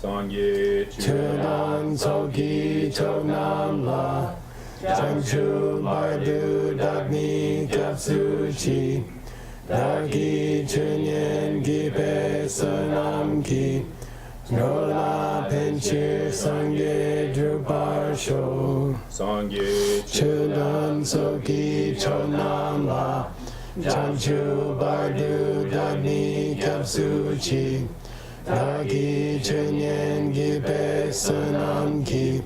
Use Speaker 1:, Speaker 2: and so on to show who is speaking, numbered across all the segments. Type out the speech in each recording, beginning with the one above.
Speaker 1: Sangye
Speaker 2: Chudan Soki Chonamla Chanchu Bardu Dagni Kapsuchi Dagi Chunyen Gipe Sanam Ki Nola Penchir Sangye Drupar Sho
Speaker 1: Sangye
Speaker 2: Chudan Soki Chonamla Chanchu Bardu Dagni Kapsuchi Dagi Chunyen Gipe Sanam Ki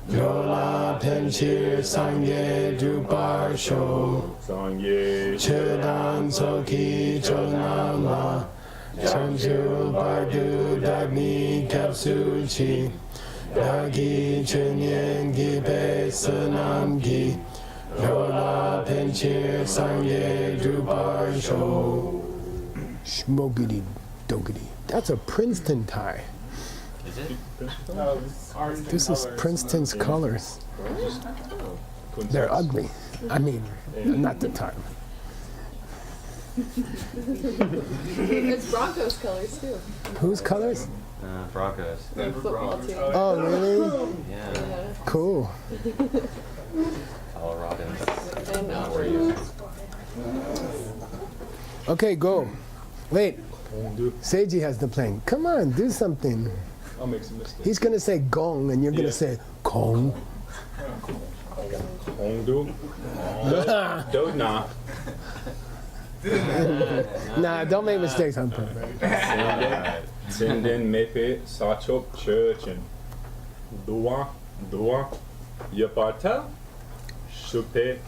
Speaker 2: Yola Penchir Sangye Drupar Sho
Speaker 1: Sangye
Speaker 2: Chudan Soki Chonama Chanchu Bardu Dagni Kapsuchi Dagi Chunyen Gipe Sanam Ki Yola Penchir Sangye Drupar Sho Smokity Dogity. That's a Princeton tie.
Speaker 3: Is it?
Speaker 2: This is Princeton's colors. They're ugly. I mean, not the time.
Speaker 4: It's Broncos colors too.
Speaker 2: Whose colors?
Speaker 3: Broncos.
Speaker 4: The football team.
Speaker 2: Oh, really?
Speaker 3: Yeah.
Speaker 2: Cool.
Speaker 3: Colorado.
Speaker 4: And
Speaker 3: Not where you.
Speaker 2: Okay, go. Wait. Seiji has the plane. Come on, do something.
Speaker 1: I'll make some mistakes.
Speaker 2: He's going to say gong, and you're going to say gong.
Speaker 1: Hongdu. Do na.
Speaker 2: Nah, don't make mistakes on purpose.
Speaker 1: Sinden mepe sachop churchen. Dua yaparta. Shupe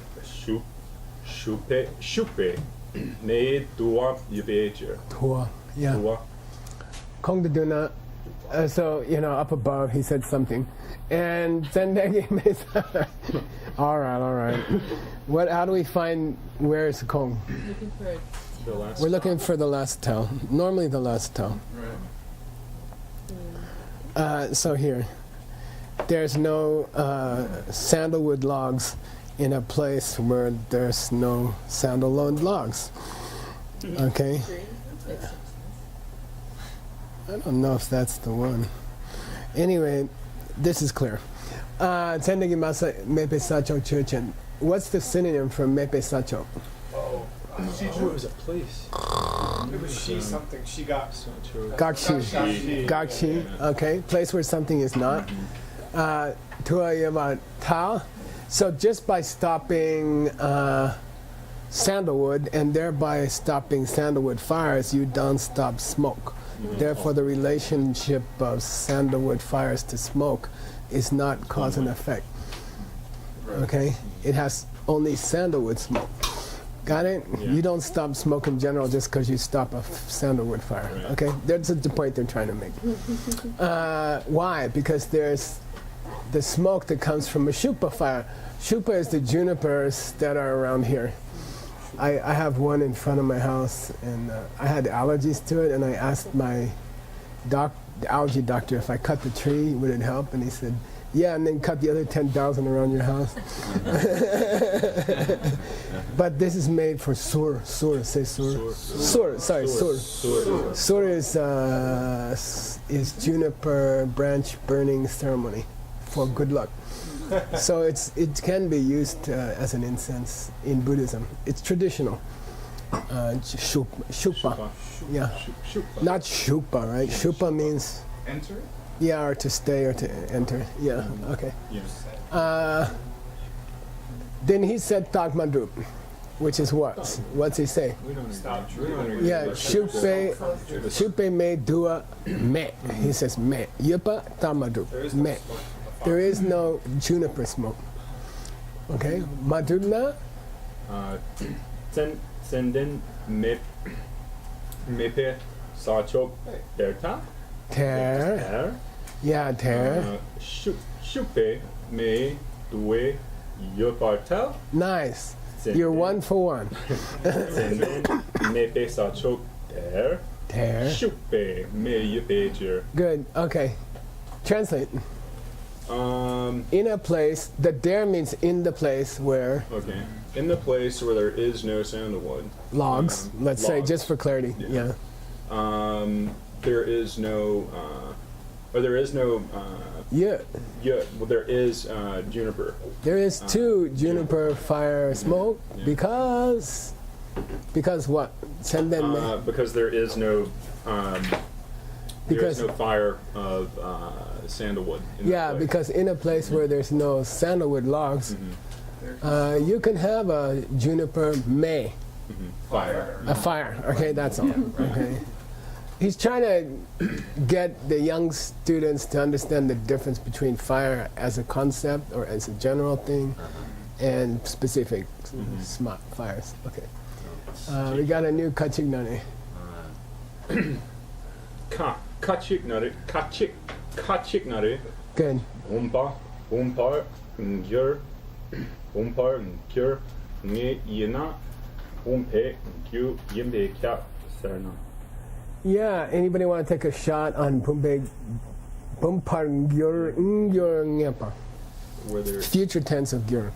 Speaker 1: ne dua yabejer.
Speaker 2: Tua. Yeah.
Speaker 1: Dua.
Speaker 2: Kong de Duna. So, up above, he said something. And Zendegi Mesa. All right. How do we find where's Kong?
Speaker 4: looking for it.
Speaker 1: The last.
Speaker 2: We're looking for the last tell. Normally the last tell. So here. There's no sandalwood logs in a place where there's no sandalwood logs. Okay? I don't know if that's the one. Anyway, this is clear. Tendegi Masa Mepe Sacho Churchen. What's the synonym for Mepe Sacho?
Speaker 1: It was a place.
Speaker 5: It was she something. She got.
Speaker 2: Gakshi. Gakshi. Okay. Place where something is not. Tua Yama Ta. So just by stopping sandalwood and thereby stopping sandalwood fires, you don't stop smoke. Therefore, the relationship of sandalwood fires to smoke is not cause and effect. Okay? It has only sandalwood smoke. Got it?
Speaker 1: Yeah.
Speaker 2: You don't stop smoke in general just because you stop a sandalwood fire.
Speaker 1: Right.
Speaker 2: Okay? That's the point they're trying to make. Why? Because there's the smoke that comes from a shupa fire. Shupa is the junipers that are around here. I have one in front of my house, and I had allergies to it, and I asked my the allergy doctor if I cut the tree, would it help? And he said, yeah, and then cut the other 10,000 around your house. But this is made for sur, say sur. Sur is juniper branch burning ceremony for good luck. So it can be used as an incense in Buddhism. It's traditional. Shupa. Yeah. Not shupa, right? Shupa means
Speaker 5: Enter.
Speaker 2: yeah, or to stay or to enter. Yeah. Okay.
Speaker 1: Yes.
Speaker 2: Then he said Tagmadrup, which is what? What's he say?
Speaker 1: We don't
Speaker 5: Stop.
Speaker 2: Yeah, Shupe me dua me. He says me. Yupa Tamadrup. Me. There is no juniper smoke. Okay? Madrugna?
Speaker 1: Senden mepe sachop derta.
Speaker 2: Ter. Yeah, ter.
Speaker 1: Shupe me due yoparta.
Speaker 2: Nice. You're 1 for 1.
Speaker 1: Senden mepe sachop der.
Speaker 2: Ter.
Speaker 1: Shupe me yopager.
Speaker 2: Good. Okay. Translate. In a place, the there means in the place where
Speaker 1: Okay. In the place where there is no sandalwood.
Speaker 2: logs, let's say,
Speaker 1: logs.
Speaker 2: just for clarity.
Speaker 1: Yeah.
Speaker 2: Yeah.
Speaker 1: There is no Or there is no.
Speaker 2: Yeah,
Speaker 1: Yeah. Well, there is juniper.
Speaker 2: there is two juniper fire smoke
Speaker 1: Yeah.
Speaker 2: because what? Send them.
Speaker 1: Because there is no. There is
Speaker 2: Because-
Speaker 1: no fire of sandalwood. In that
Speaker 2: Yeah,
Speaker 1: place.
Speaker 2: because in a place where there's no sandalwood logs, you can have a juniper may,
Speaker 1: Fire.
Speaker 2: a fire. Okay, that's all. Okay. He's trying to get the young students to understand the difference between fire as a concept or as a general thing and specific smart fires. Okay. We got a new kachignane.
Speaker 1: Kachiknare.
Speaker 2: Good.
Speaker 1: Bompar, Gjør, Bompar, Gjør, Nge Yena, Bompe, Gyu, Yimbe Kya, Serna.
Speaker 2: Yeah, anybody want to take a shot on Pumbeg Bumparngyur Ngepa?
Speaker 1: Where there,
Speaker 2: Future tense of Gyur.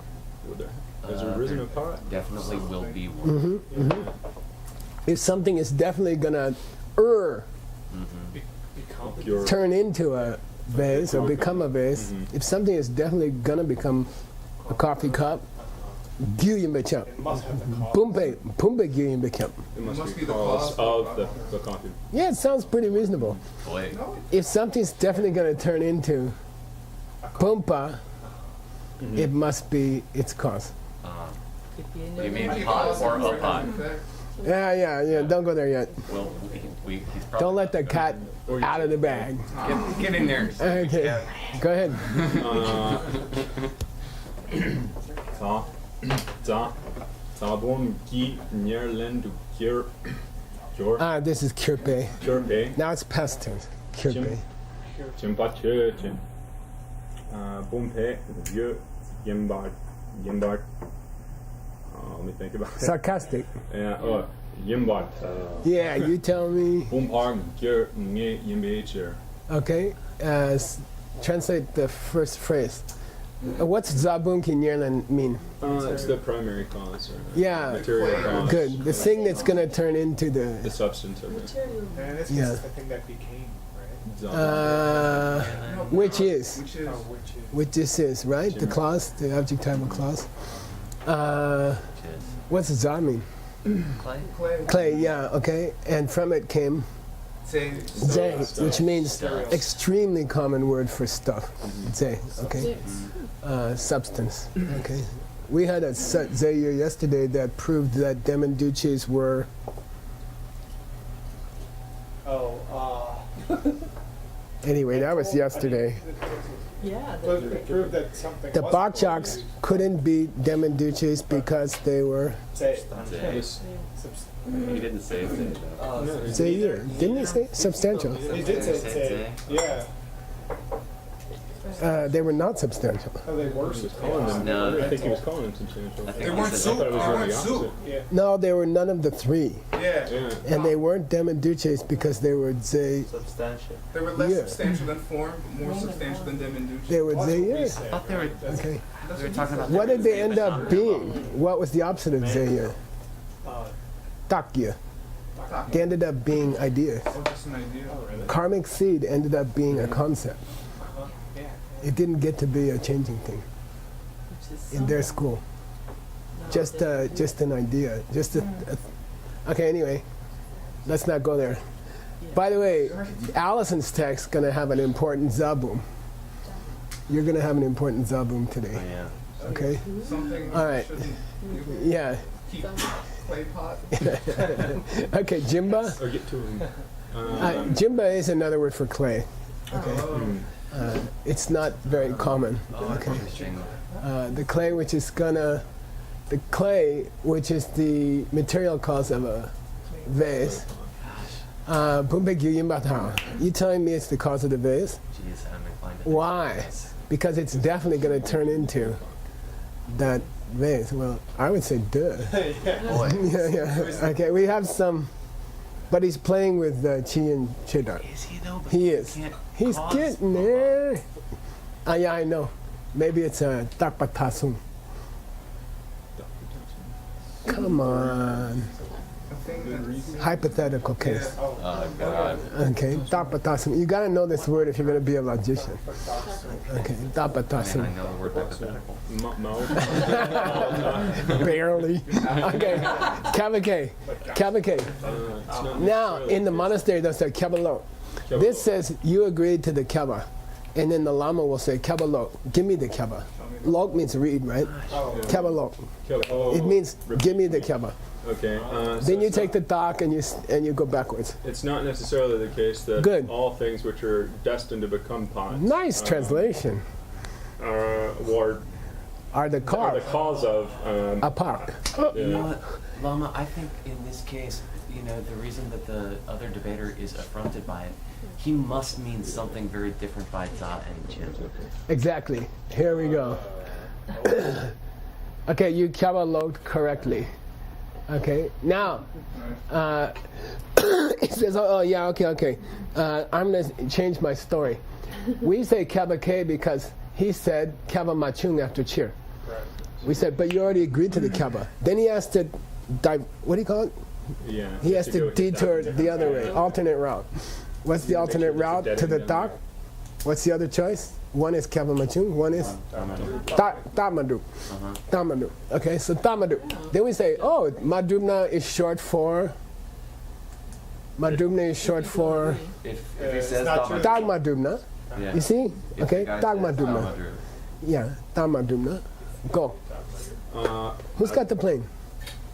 Speaker 1: has there risen a pot?
Speaker 3: Definitely will be one.
Speaker 2: If something is definitely gonna
Speaker 1: Gjør.
Speaker 2: turn into a vase or become a vase, if something is definitely gonna become a coffee cup, Gyuyimbekyap.
Speaker 5: It must have the cause.
Speaker 2: Pumbe Gyuyimbekyap.
Speaker 1: It must be the cause of the coffee.
Speaker 2: Yeah, it sounds pretty reasonable.
Speaker 3: Boy,
Speaker 2: If something's definitely gonna turn into Pumpa, it must be its cause.
Speaker 3: you mean pot or a pot?
Speaker 2: Yeah, don't go there yet.
Speaker 3: Well, he's probably
Speaker 2: Don't let the cat out of the bag.
Speaker 3: get in there.
Speaker 2: Okay, go ahead.
Speaker 1: Zabon Gi Nyerlendu Gjør. Gjør.
Speaker 2: This is Kyrpe.
Speaker 1: Gjør.
Speaker 2: Now it's past tense. Kyrpe.
Speaker 1: Jimba Chöchen. Bompe, Gjør, Yimbar. Let me think about it.
Speaker 2: Sarcastic.
Speaker 1: Yeah, Yimbar.
Speaker 2: Yeah, you tell me.
Speaker 1: Bompar, Gjør, Nge Yimbe Gjør.
Speaker 2: Okay, translate the first phrase. What's Zabun Kinyerlan mean?
Speaker 1: It's the primary cause. Or
Speaker 2: Yeah,
Speaker 1: material cause.
Speaker 2: good. The thing that's gonna turn into
Speaker 1: The
Speaker 2: the.
Speaker 1: substance of it.
Speaker 5: And this
Speaker 2: Yeah.
Speaker 5: is the thing that became, right?
Speaker 1: Zabon.
Speaker 2: Which is,
Speaker 5: Which is.
Speaker 2: which this is, right? The clause, the adjectival clause. What's Za mean?
Speaker 3: Clay?
Speaker 2: Clay, yeah, okay. And from it came
Speaker 5: Say.
Speaker 2: Zay, which means
Speaker 3: Stuff.
Speaker 2: extremely common word for stuff. Zay, okay. Substance, okay. We had a Zaire yesterday that proved that Demenduces were. Anyway, that was yesterday.
Speaker 4: Yeah.
Speaker 5: But it proved that something.
Speaker 2: The
Speaker 5: was
Speaker 2: Bakchaks
Speaker 5: polluted.
Speaker 2: couldn't be Demenduces because they were
Speaker 5: Say.
Speaker 1: This-
Speaker 3: He didn't say it though.
Speaker 2: Zaire. Didn't he say substantial?
Speaker 5: He did say. Yeah.
Speaker 2: They were not substantial.
Speaker 5: Oh, they were.
Speaker 1: He was calling them.
Speaker 3: No.
Speaker 1: I think he was calling them substantial.
Speaker 3: I think
Speaker 6: They
Speaker 3: he
Speaker 6: weren't
Speaker 3: said
Speaker 1: I thought it was really the
Speaker 6: soup.
Speaker 1: opposite.
Speaker 5: Yeah.
Speaker 2: No, they were none of the three.
Speaker 6: Yeah.
Speaker 1: Yeah.
Speaker 2: And they weren't Demenduces because they were Zay.
Speaker 3: substantial.
Speaker 6: They were less
Speaker 2: Yeah.
Speaker 6: substantial than form, but more substantial than Demenduce.
Speaker 2: They were
Speaker 5: That's what we
Speaker 2: Zaire.
Speaker 5: say.
Speaker 3: I thought they were.
Speaker 2: Okay.
Speaker 3: We were talking about.
Speaker 2: What did they end up being? What was the opposite of Zaire?
Speaker 5: Uh,
Speaker 2: Takya. They ended up being idea.
Speaker 6: Oh, just an idea.
Speaker 2: Karmic seed ended up being a concept.
Speaker 5: yeah.
Speaker 2: It didn't get to be a changing thing in their school. Just an idea. Okay. Anyway, let's not go there. By the way, Allison's text gonna have an important zaboom. You're gonna have an important zaboom today.
Speaker 3: Oh, yeah.
Speaker 2: Okay.
Speaker 6: Something
Speaker 2: All right.
Speaker 6: shouldn't
Speaker 2: Yeah.
Speaker 6: keep clay pot.
Speaker 2: Okay. Jimba.
Speaker 1: Or get to him.
Speaker 2: Jimba is another word for clay. Okay.
Speaker 6: Oh.
Speaker 2: It's not very common. Okay.
Speaker 3: Interesting.
Speaker 2: The clay which is the material cause of a vase. You telling me it's the cause of the vase?
Speaker 3: Jeez, I'm inclined to.
Speaker 2: Why? Because it's definitely going to turn into that vase. Well, I would say duh.
Speaker 3: Boy.
Speaker 2: Yeah. Okay, we have some, but he's playing with Chi and Chedar.
Speaker 3: Is he though? But
Speaker 2: He is.
Speaker 3: can't
Speaker 2: He's
Speaker 3: cause
Speaker 2: getting there. Yeah, I know. Maybe it's a takpatasum. Come on.
Speaker 6: something that's
Speaker 2: Hypothetical case.
Speaker 6: Yeah.
Speaker 3: Oh God.
Speaker 2: Okay, dapatasam. You gotta know this word if you're gonna be a logician. Okay,
Speaker 3: Man,
Speaker 2: dapatasam.
Speaker 3: I know the word hypothetical.
Speaker 2: Barely. Okay, kavake. Kavake. Now, in the monastery, they'll say kabalo. This says you agreed to the kava. And then the lama will say kabalo. Give me the kava. Lok means read, right? Kabalo. It means give me the kava.
Speaker 1: Okay.
Speaker 2: Then you take the dak and you go backwards.
Speaker 1: It's not necessarily the case that
Speaker 2: Good.
Speaker 1: all things which are destined to become pots
Speaker 2: Nice translation.
Speaker 1: are
Speaker 2: Are the
Speaker 1: the
Speaker 2: cause
Speaker 1: cause of.
Speaker 2: a park?
Speaker 3: You know what, Lama? I think in this case, the reason that the other debater is affronted by it, he must mean something very different by za and jim.
Speaker 2: Exactly. Here we go. Okay, you kabalo correctly. Okay, now he says, oh yeah, okay. I'm gonna change my story. We say kabake because he said kaba machung after cheer. We said, but you already agreed to the kaba. Then he has to what do you call it?
Speaker 1: Yeah.
Speaker 2: He has to
Speaker 1: go
Speaker 2: detour
Speaker 1: different
Speaker 2: the other way,
Speaker 1: way.
Speaker 2: alternate route. What's the
Speaker 1: Make
Speaker 2: alternate
Speaker 1: sure there's a
Speaker 2: route
Speaker 1: dead
Speaker 2: to the
Speaker 1: end down
Speaker 2: dock? What's the other choice? One is kaba machung, one is tamadu. Tamadu. Okay, so tamadu. Then we say, oh, madubna is short for. Madubna is short for
Speaker 3: If he says
Speaker 5: not true.
Speaker 3: Dhamma-
Speaker 2: dagmadubna.
Speaker 3: yeah.
Speaker 2: You see?
Speaker 3: If the
Speaker 2: Okay,
Speaker 3: guy says
Speaker 2: dagmadubna.
Speaker 3: Dhammadru,
Speaker 2: Yeah, dagmadubna. Go. Who's got the plane?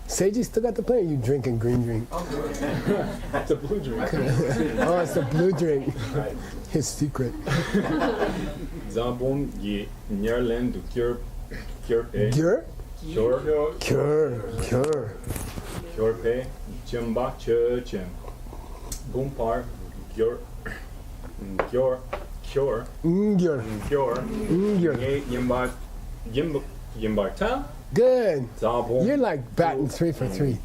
Speaker 2: Seiji still got the plane? Or you drinking green drink?
Speaker 1: It's a blue drink.
Speaker 2: Oh, it's the blue drink. His secret.
Speaker 1: Zabon ye nyerlen du cure pe
Speaker 2: Gyur?
Speaker 1: cure
Speaker 2: Cure.
Speaker 1: pe jumba chum bumpar cure
Speaker 2: Ngyur.
Speaker 1: cure
Speaker 2: Ngyur.
Speaker 1: yimbarta
Speaker 2: Good.
Speaker 1: zabon
Speaker 2: You're like batting 3 for 3.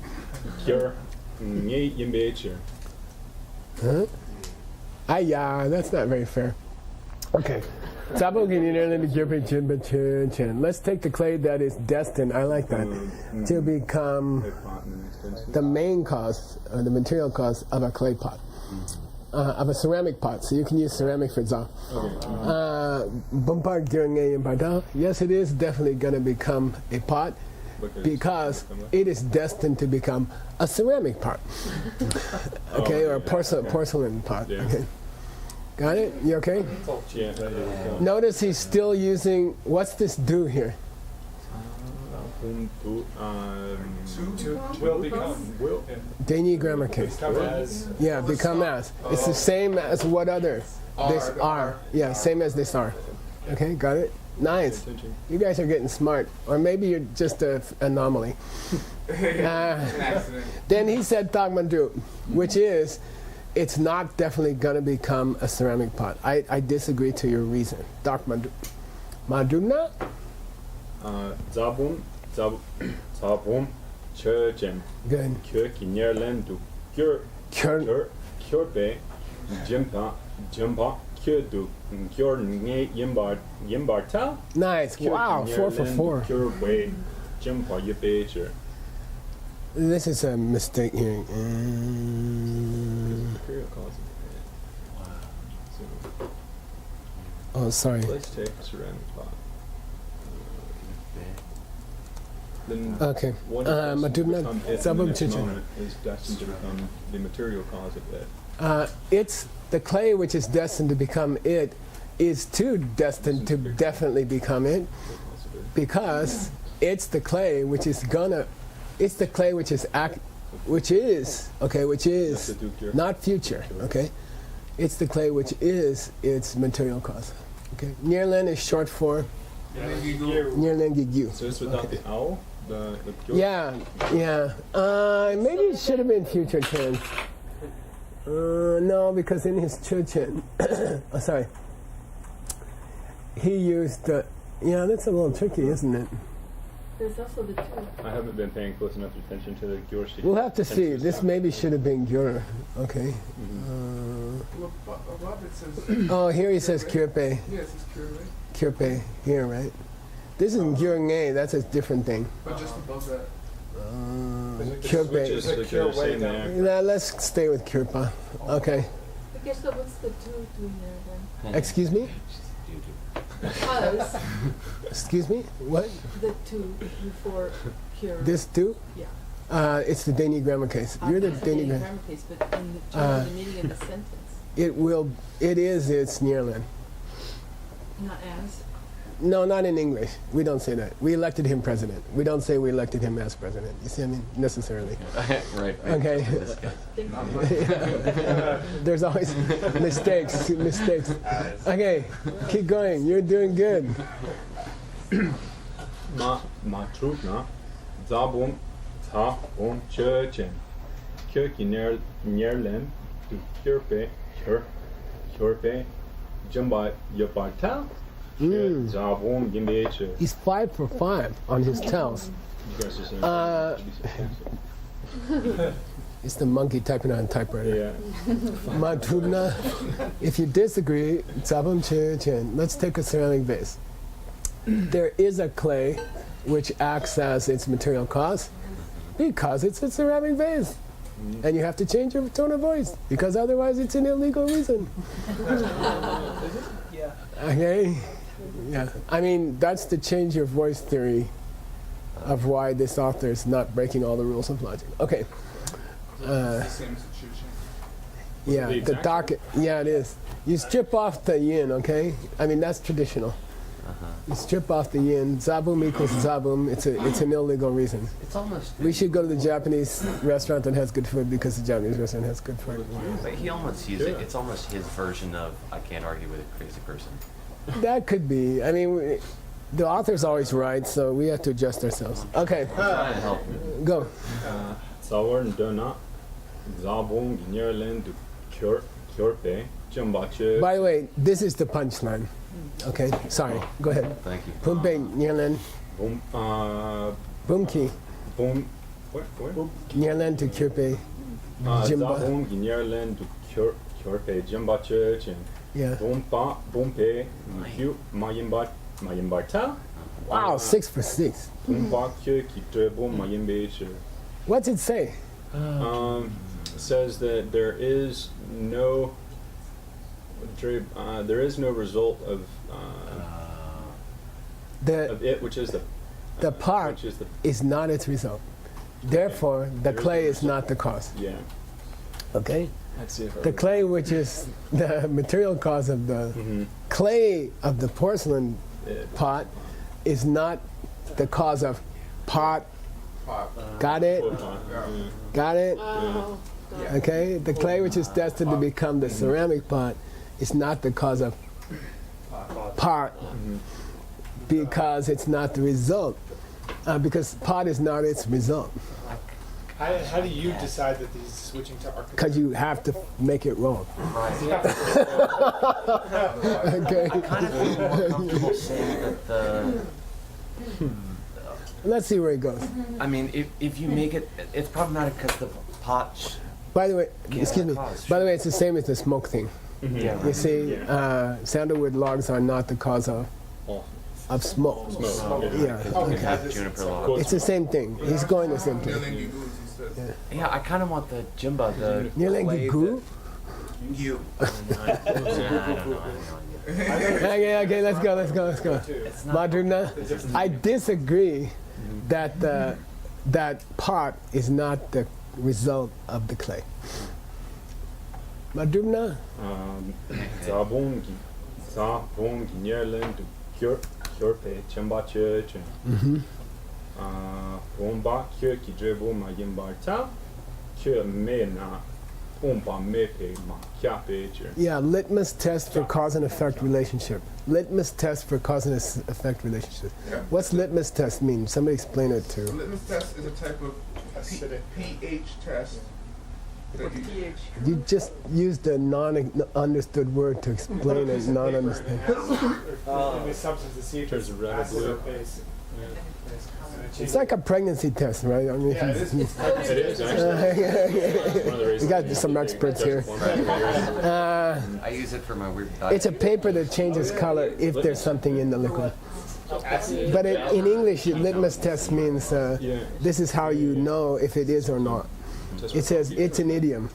Speaker 1: cure yimbecher.
Speaker 2: Huh? Yeah, that's not very fair. Okay. Let's take the clay that is destined, I like that, to become the main cause, or the material cause of a clay pot, of a ceramic pot. So you can use ceramic for za. Yes, it is definitely going to become a pot because it is destined to become a ceramic pot. Okay, or a porcelain pot.
Speaker 1: Yeah.
Speaker 2: Okay. Got it? You okay?
Speaker 1: Yeah.
Speaker 2: Notice he's still using, what's this do here?
Speaker 5: Will become.
Speaker 1: Will.
Speaker 2: Dainey grammar case.
Speaker 5: Become as.
Speaker 2: Yeah, become as. It's the same as what other? This are. Yeah, same as this are. Okay, got it? Nice.
Speaker 1: Attention.
Speaker 2: You guys are getting smart. Or maybe you're just an anomaly.
Speaker 6: An accident.
Speaker 2: Then he said Tagmandu, which is, it's not definitely going to become a ceramic pot. I disagree to your reason. Tagmandu. Madumna?
Speaker 1: Zabon churchem
Speaker 2: Good.
Speaker 1: köki nyerlen du cure
Speaker 2: Kern.
Speaker 1: pe jumpa cure du cure yimbarta.
Speaker 2: Nice. Wow, 4 for 4.
Speaker 1: Cure way jumpa yimbecher.
Speaker 2: This is a mistake here.
Speaker 1: Imperial cause. So
Speaker 2: Oh, sorry.
Speaker 1: let's take ceramic pot. Then
Speaker 2: Okay.
Speaker 1: what is destined to
Speaker 2: Madubna,
Speaker 1: become it in the
Speaker 2: Zabum
Speaker 1: next
Speaker 2: Chichen.
Speaker 1: moment is destined to become the material cause of it.
Speaker 2: It's the clay which is destined to become it is too destined to definitely become it because it's the clay which is gonna, it's the clay which is which is not future, okay? It's the clay which is its material cause, okay? Nierlen is short for Nierlen Gigyu.
Speaker 1: So it's without the owl, the
Speaker 2: Yeah. Maybe it should have been future tense. No, because in his church, oh, sorry, he used. Yeah, that's a little tricky, isn't it?
Speaker 4: There's also the two.
Speaker 1: I haven't been paying close enough attention to the Gyur.
Speaker 2: We'll have to see. This maybe should have been Gyur. Okay.
Speaker 6: Robert says,
Speaker 2: Oh, here he says Kyrpe.
Speaker 6: yes, it's true, right?
Speaker 2: Kyrpe here, right? This is Gyur Nge. That's a different thing.
Speaker 6: But just above that.
Speaker 2: Kürpe.
Speaker 1: Which is
Speaker 5: There's a
Speaker 1: like
Speaker 5: cure
Speaker 1: you're
Speaker 5: way
Speaker 1: saying
Speaker 5: down.
Speaker 1: there.
Speaker 2: Nah, let's stay with Kürpa. Okay.
Speaker 4: I guess so what's the two doing there
Speaker 2: Excuse me?
Speaker 4: then? Because
Speaker 2: Excuse me? What?
Speaker 4: the two before cure.
Speaker 2: This do?
Speaker 4: Yeah.
Speaker 2: It's the Dani grammar case. You're the Dani grammar.
Speaker 4: grammar case, but in the meaning of the sentence,
Speaker 2: It's Neerland.
Speaker 4: not as.
Speaker 2: No, not in English. We don't say that. We elected him president. We don't say we elected him as president. You see what I mean? Necessarily.
Speaker 3: Right.
Speaker 2: Okay. There's always mistakes. Okay, keep going. You're doing good.
Speaker 1: Ma trudna, zabum, ta, on churchen. Kyrki Nierlem, du Kyrpe, Jumba Yaparta, Zabum Gimbeche.
Speaker 2: He's 5 for 5 on his tells.
Speaker 1: You guys are saying.
Speaker 2: It's the monkey typing on a typewriter.
Speaker 1: Yeah.
Speaker 2: Matrubna. If you disagree, Zabum Chen. Let's take a ceramic vase. There is a clay which acts as its material cause because it's a ceramic vase. And you have to change your tone of voice because otherwise it's an illegal reason.
Speaker 5: Yeah.
Speaker 2: Okay? Yeah. I mean, that's the change your voice theory of why this author is not breaking all the rules of logic. Okay.
Speaker 6: It's the same situation.
Speaker 2: Yeah,
Speaker 1: The
Speaker 2: the
Speaker 1: exact
Speaker 2: docket. Yeah, it is. You strip off the yin, okay? I mean, that's traditional. You strip off the yin. Zabum equals zabum. It's an illegal reason.
Speaker 3: It's almost.
Speaker 2: We should go to the Japanese restaurant that has good food because the Japanese restaurant has good food.
Speaker 3: But he almost used it. It's almost his version of I can't argue with a crazy person.
Speaker 2: That could be. I mean, the author's always right, so we have to adjust ourselves. Okay,
Speaker 3: I'm trying to help.
Speaker 2: go.
Speaker 1: Zawarn Dona, Zabum Ginyerlen, du Kyrpe, Jumbache.
Speaker 2: By the way, this is the punchline. Okay, sorry. Go ahead.
Speaker 3: Thank you.
Speaker 2: Pumpe Nyerlen,
Speaker 1: Boom,
Speaker 2: Bumki,
Speaker 1: boom, where?
Speaker 2: Nyerlen to Kyrpe, Jimba.
Speaker 1: Zabum Ginyerlen, du Kyrpe, Jumbache,
Speaker 2: Yeah.
Speaker 1: Bumpe, Mayimbarta.
Speaker 2: Wow, 6 for 6.
Speaker 1: Bumpa Kyrki Drebo Mayimbeche.
Speaker 2: What's it say?
Speaker 1: Says that there is no result of it, which is
Speaker 2: The part
Speaker 1: which is the
Speaker 2: is not its result. Therefore, the
Speaker 1: There is
Speaker 2: clay
Speaker 1: no
Speaker 2: is not the cause.
Speaker 1: yeah.
Speaker 2: Okay?
Speaker 1: That's it.
Speaker 2: The clay, which is the material cause of the clay of the porcelain pot, is not the cause of pot. Got it? Got it?
Speaker 4: Oh.
Speaker 2: Okay? The clay, which is destined to become the ceramic pot, is not the cause of pot because it's not the result. Because pot is not its result.
Speaker 5: How do you decide that these switching to architecture?
Speaker 2: Because you have to make it wrong.
Speaker 3: Right.
Speaker 2: Okay?
Speaker 3: Kind of feel more comfortable saying that the.
Speaker 2: Let's see where it goes.
Speaker 3: I mean, if you make it, it's problematic because the pot.
Speaker 2: By the way,
Speaker 3: Yeah,
Speaker 2: excuse me.
Speaker 3: cause.
Speaker 2: By the way, it's the same as the smoke thing.
Speaker 3: Yeah.
Speaker 2: You see, sandalwood logs are not the cause of smoke.
Speaker 1: Smoke.
Speaker 2: Yeah.
Speaker 3: You can
Speaker 2: Okay.
Speaker 3: have juniper log.
Speaker 2: It's the same thing. He's going the same thing.
Speaker 6: Kneeling Goose, he says.
Speaker 3: Yeah, I kind of want the Jimba, the.
Speaker 2: Nearly goo?
Speaker 6: You.
Speaker 3: I don't know.
Speaker 2: Okay, let's go.
Speaker 3: It's not.
Speaker 2: Madruna, I disagree that that pot is not the result of the clay. Madruna?
Speaker 1: Zabum Ginyerlen, du Kyrpe, Jumbache. Bomba Kyrki Drebo Mayimbarta, Kyr Mena, Bomba Mepe Ma Kyape.
Speaker 2: Yeah, litmus test for cause and effect relationship. Litmus test for cause and effect relationship.
Speaker 6: Yeah.
Speaker 2: What's litmus test mean? Somebody explain it to.
Speaker 6: Litmus test is a type of
Speaker 5: Acidic.
Speaker 6: pH test. That you,
Speaker 2: You just used a non-understood word to explain a non-understood.
Speaker 5: In the substance to see if
Speaker 1: There's
Speaker 5: it's
Speaker 1: a red
Speaker 5: acid or
Speaker 1: blue.
Speaker 5: base.
Speaker 2: It's like a pregnancy test, right? I mean,
Speaker 5: Yeah, it is.
Speaker 1: It is actually. One of the reasons
Speaker 2: we got some experts here.
Speaker 3: I use it for my weird diet.
Speaker 2: It's a paper that changes color if there's something in the liquid.
Speaker 5: Acid.
Speaker 2: But in English, litmus test means
Speaker 1: Yeah.
Speaker 2: this is how you know if it is or not. It says it's an idiom.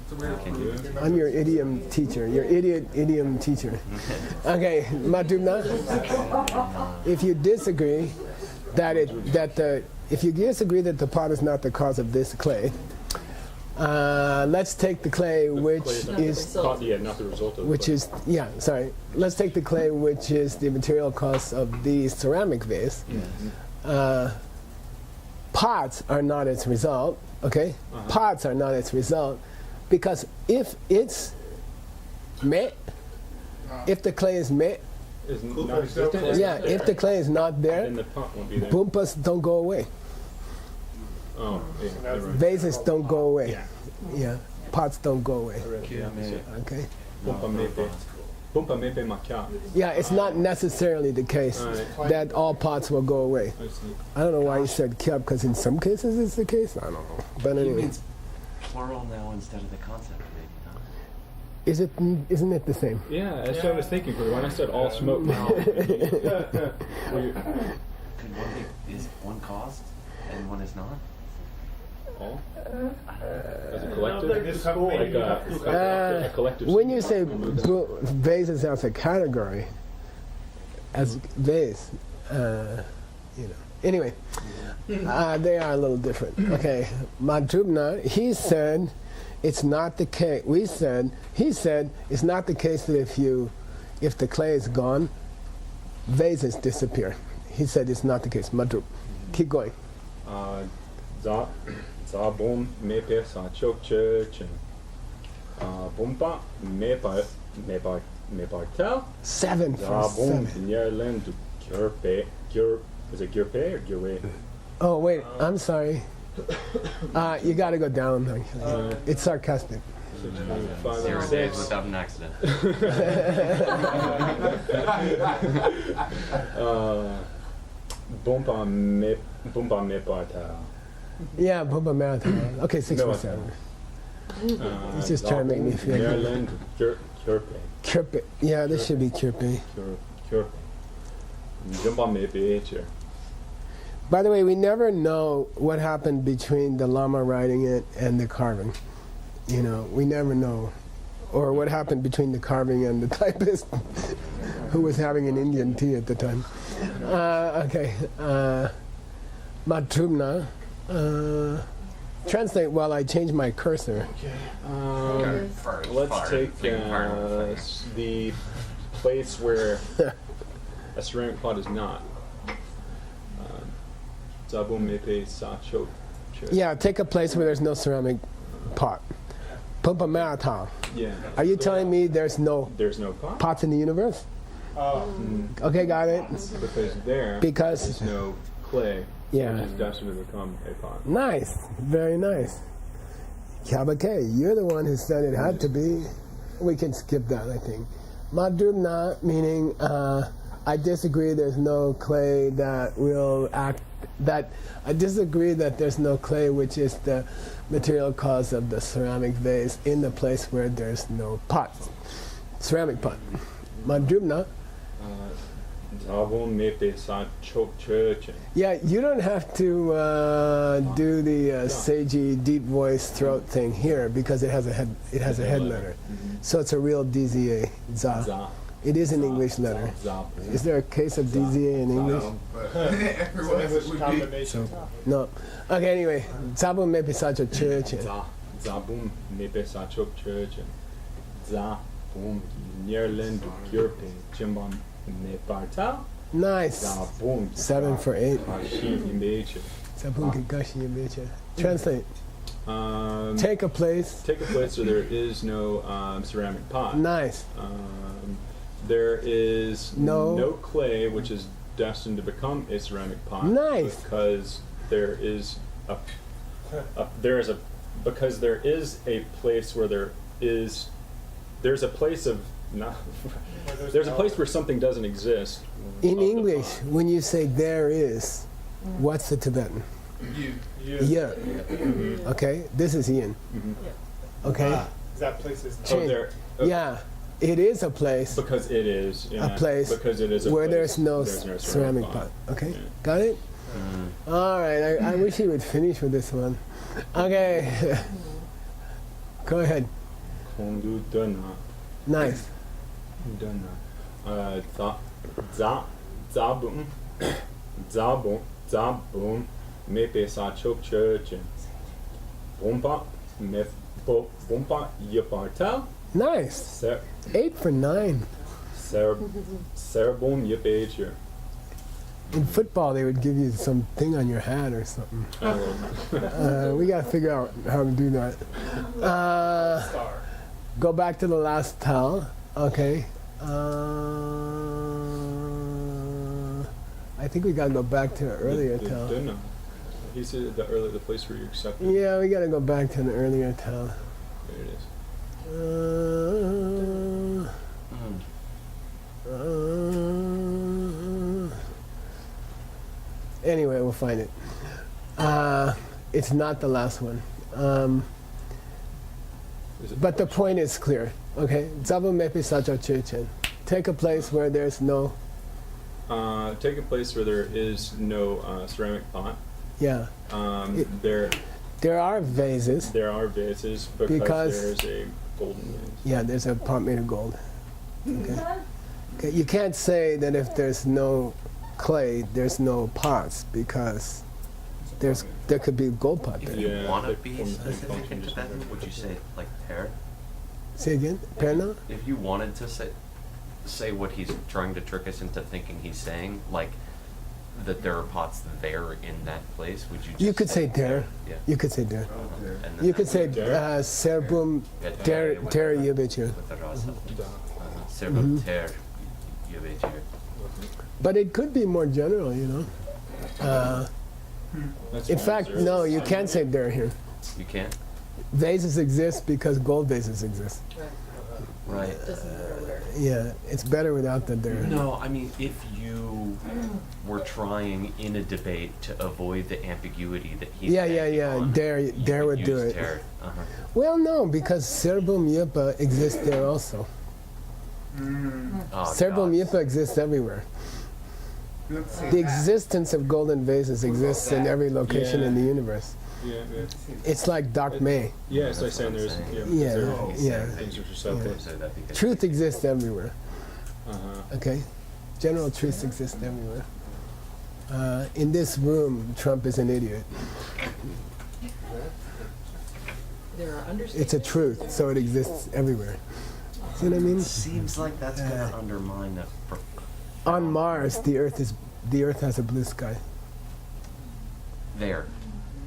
Speaker 2: I'm your idiom teacher, your idiom teacher. Okay, Madhubna, if you disagree if you disagree that the pot is not the cause of this clay, let's take the clay which is
Speaker 1: Not the result of.
Speaker 2: let's take the clay which is the material cause of the ceramic vase. Pots are not its result, okay? Pots are not its result, because if it's met, if the clay is met,
Speaker 1: Is not existent.
Speaker 2: if the clay is not there,
Speaker 1: Then the pot won't be there.
Speaker 2: bumpas don't go away.
Speaker 1: Oh, yeah. Never mind.
Speaker 2: Vases don't go away.
Speaker 1: Yeah.
Speaker 2: Yeah, pots don't go away. Okay.
Speaker 1: Bumpa mepe makia.
Speaker 2: Yeah, it's not necessarily the case
Speaker 1: Alright.
Speaker 2: that all pots will go away.
Speaker 1: I see.
Speaker 2: I don't know why you said kyab, because in some cases it's the case. I don't know. But
Speaker 3: He
Speaker 2: anyway,
Speaker 3: means plural now instead of the concept, maybe. Huh?
Speaker 2: isn't it the same?
Speaker 1: Yeah, that's what I was thinking. But when I said all smoke,
Speaker 3: Could one be, is one caused and one is not?
Speaker 1: all as a collective,
Speaker 5: This school,
Speaker 1: like a collective.
Speaker 2: When you say vases as a category, as vase, Anyway, they are a little different. Okay, Madhubna, he said it's not the case. He said it's not the case that if the clay is gone, vases disappear. He said it's not the case. Madhub, keep going.
Speaker 1: Za bom mepe sa chok church and bumpa mepa tel
Speaker 2: 7
Speaker 1: za
Speaker 2: for
Speaker 1: bom
Speaker 2: 7.
Speaker 1: nyerlen du gyurpe gyur is it gyurpe or gyurwe?
Speaker 2: Oh wait, I'm sorry. You got to go down. Actually. It's sarcastic.
Speaker 1: 5
Speaker 3: 0
Speaker 1: and
Speaker 3: days
Speaker 1: 6.
Speaker 3: without an accident.
Speaker 1: Bumpa mepa tel.
Speaker 2: Yeah, Bumba Marathon. Okay, 6 for 7. He's just trying to make me feel good.
Speaker 1: Nyerlen du gyurpe.
Speaker 2: Kirpe. Yeah, this should be Kirpe.
Speaker 1: Gyurpe. Jumpa mepe eche.
Speaker 2: By the way, we never know what happened between the Lama writing it and the carving. We never know. Or what happened between the carving and the typist who was having an Indian tea at the time. Okay. Madhubna. Translate while I change my cursor.
Speaker 1: Let's take the place where a ceramic pot is not. Zabum mepe sa chok.
Speaker 2: Yeah, take a place where there's no ceramic pot. Pumpa Marathon.
Speaker 1: Yeah.
Speaker 2: Are you telling me there's no
Speaker 1: There's no pot?
Speaker 2: pots in the universe? Okay, got it.
Speaker 1: Because there
Speaker 2: Because-
Speaker 1: is no clay,
Speaker 2: Yeah.
Speaker 1: which is destined to become a pot.
Speaker 2: Nice, very nice. Kabake, you're the one who said it had to be. We can skip that, I think. Madhubna, meaning I disagree there's no clay that will act, I disagree that there's no clay which is the material cause of the ceramic vase in the place where there's no pot, ceramic pot. Madhubna,
Speaker 1: Zabum mepe sa chok church.
Speaker 2: yeah, you don't have to do the Seiji deep voice throat thing here because it has a head. It has a head letter, so it's a real DZA. Za.
Speaker 1: Za.
Speaker 2: It is an English letter.
Speaker 1: Za.
Speaker 2: Is there a case of DZA in English?
Speaker 6: But everyone
Speaker 5: English
Speaker 6: would be.
Speaker 5: combination.
Speaker 2: No. Okay. Anyway, Zabu maybe such a church.
Speaker 1: Zabum mepe sa chok church. Zabum nyerlen du gyurpe jimbam meparta.
Speaker 2: Nice.
Speaker 1: Zabum
Speaker 2: 7 for 8.
Speaker 1: Ashi imeche.
Speaker 2: Zabu kikashi yamecha. Translate.
Speaker 1: Take
Speaker 2: Take a place.
Speaker 1: a place where there is no ceramic pot.
Speaker 2: Nice.
Speaker 1: There is
Speaker 2: No.
Speaker 1: clay, which is destined to become a ceramic pot.
Speaker 2: Nice.
Speaker 1: Because there is a place where there's a place of not there's a place where something doesn't exist.
Speaker 2: In
Speaker 1: of the
Speaker 2: English,
Speaker 1: pot.
Speaker 2: when you say there is, what's the Tibetan?
Speaker 6: You.
Speaker 2: Yeah. Okay. This is Ian.
Speaker 1: Mhm.
Speaker 2: Okay.
Speaker 5: That place is
Speaker 2: Change.
Speaker 1: Oh, there.
Speaker 2: Yeah. it is a place
Speaker 1: Because it is. Yeah,
Speaker 2: A place
Speaker 1: Because it is a
Speaker 2: where
Speaker 1: place.
Speaker 2: there's no
Speaker 1: There's
Speaker 2: ceramic pot. Okay,
Speaker 1: Yeah.
Speaker 2: got it? All right, I wish he would finish with this one. Okay, go ahead.
Speaker 1: Kondu dana.
Speaker 2: Nice.
Speaker 1: Dana. Zabum. Zabum. Mepe sa chok church. Bomba. Bomba yaparta.
Speaker 2: Nice. 8 for 9.
Speaker 1: Cerebum yapager.
Speaker 2: In football, they would give you something on your hat or something. We got to figure out how to do that.
Speaker 5: Star.
Speaker 2: Go back to the last towel. Okay. I think we got to go back to the earlier towel.
Speaker 1: Dana. He said the place where you accepted.
Speaker 2: Yeah, we got to go back to the earlier towel.
Speaker 1: There it is.
Speaker 2: Anyway, we'll find it. It's not the last one.
Speaker 1: Is it
Speaker 2: But the point is clear. Okay? Zabu mepi sacho chichen. Take a place where there's no.
Speaker 1: take a place where there is no ceramic pot.
Speaker 2: Yeah. There are vases.
Speaker 1: There are vases because there's a golden vase.
Speaker 2: Yeah, there's a pot made of gold. Okay. Okay. You can't say that if there's no clay, there's no pots because there could be a gold pot
Speaker 3: If
Speaker 2: there.
Speaker 3: you
Speaker 1: Yeah,
Speaker 3: want to
Speaker 1: they
Speaker 3: be
Speaker 1: form the same
Speaker 3: specific
Speaker 1: function,
Speaker 3: in
Speaker 1: just
Speaker 3: Tibetan,
Speaker 1: different
Speaker 3: would you say
Speaker 1: function.
Speaker 3: like pear?
Speaker 2: Say again? Perna?
Speaker 3: If you wanted to say what he's trying to trick us into thinking he's saying, like that there are pots there in that place, would you just
Speaker 2: You could say there.
Speaker 3: Yeah.
Speaker 2: You could say there.
Speaker 3: And then
Speaker 2: You could say
Speaker 1: There.
Speaker 2: serbum
Speaker 3: Yeah,
Speaker 2: ter
Speaker 3: with
Speaker 2: ter
Speaker 3: the-
Speaker 2: yubichu.
Speaker 3: with the rasa.
Speaker 1: Da.
Speaker 3: Serbum ter yubichu.
Speaker 2: But it could be more general, you know.
Speaker 1: That's
Speaker 2: In
Speaker 1: fine,
Speaker 2: fact,
Speaker 1: sir.
Speaker 2: no, you can't say there here.
Speaker 3: You can't?
Speaker 2: Vases exist because gold vases exist.
Speaker 3: Right.
Speaker 4: It doesn't matter where.
Speaker 2: Yeah, it's better without the there.
Speaker 3: No, I mean, if you were trying in a debate to avoid the ambiguity that he's
Speaker 2: Yeah.
Speaker 3: banking on,
Speaker 2: There
Speaker 3: you
Speaker 2: would
Speaker 3: could
Speaker 2: do
Speaker 3: use
Speaker 2: it.
Speaker 3: ter. Uh-huh.
Speaker 2: Well, no, because serbum yupa exists there also.
Speaker 3: Oh,
Speaker 2: Serbum
Speaker 3: God.
Speaker 2: yupa exists everywhere.
Speaker 6: Let's see
Speaker 2: The
Speaker 6: that.
Speaker 2: existence of golden vases exists in every location in the universe.
Speaker 1: Yeah, yeah.
Speaker 2: It's like dark May.
Speaker 1: Yeah, it's like
Speaker 3: That's
Speaker 1: saying
Speaker 3: what I'm
Speaker 1: there's
Speaker 3: saying.
Speaker 2: Yeah,
Speaker 1: there are
Speaker 2: yeah.
Speaker 1: things which are separate.
Speaker 3: So that because
Speaker 2: Truth exists everywhere.
Speaker 1: Uh-huh.
Speaker 2: Okay, general truths exist everywhere. In this room, Trump is an idiot.
Speaker 4: There are understatements.
Speaker 2: It's a truth, so it exists everywhere. See what I mean?
Speaker 3: seems like that's going to undermine the.
Speaker 2: On Mars, the Earth has a blue sky.
Speaker 3: There.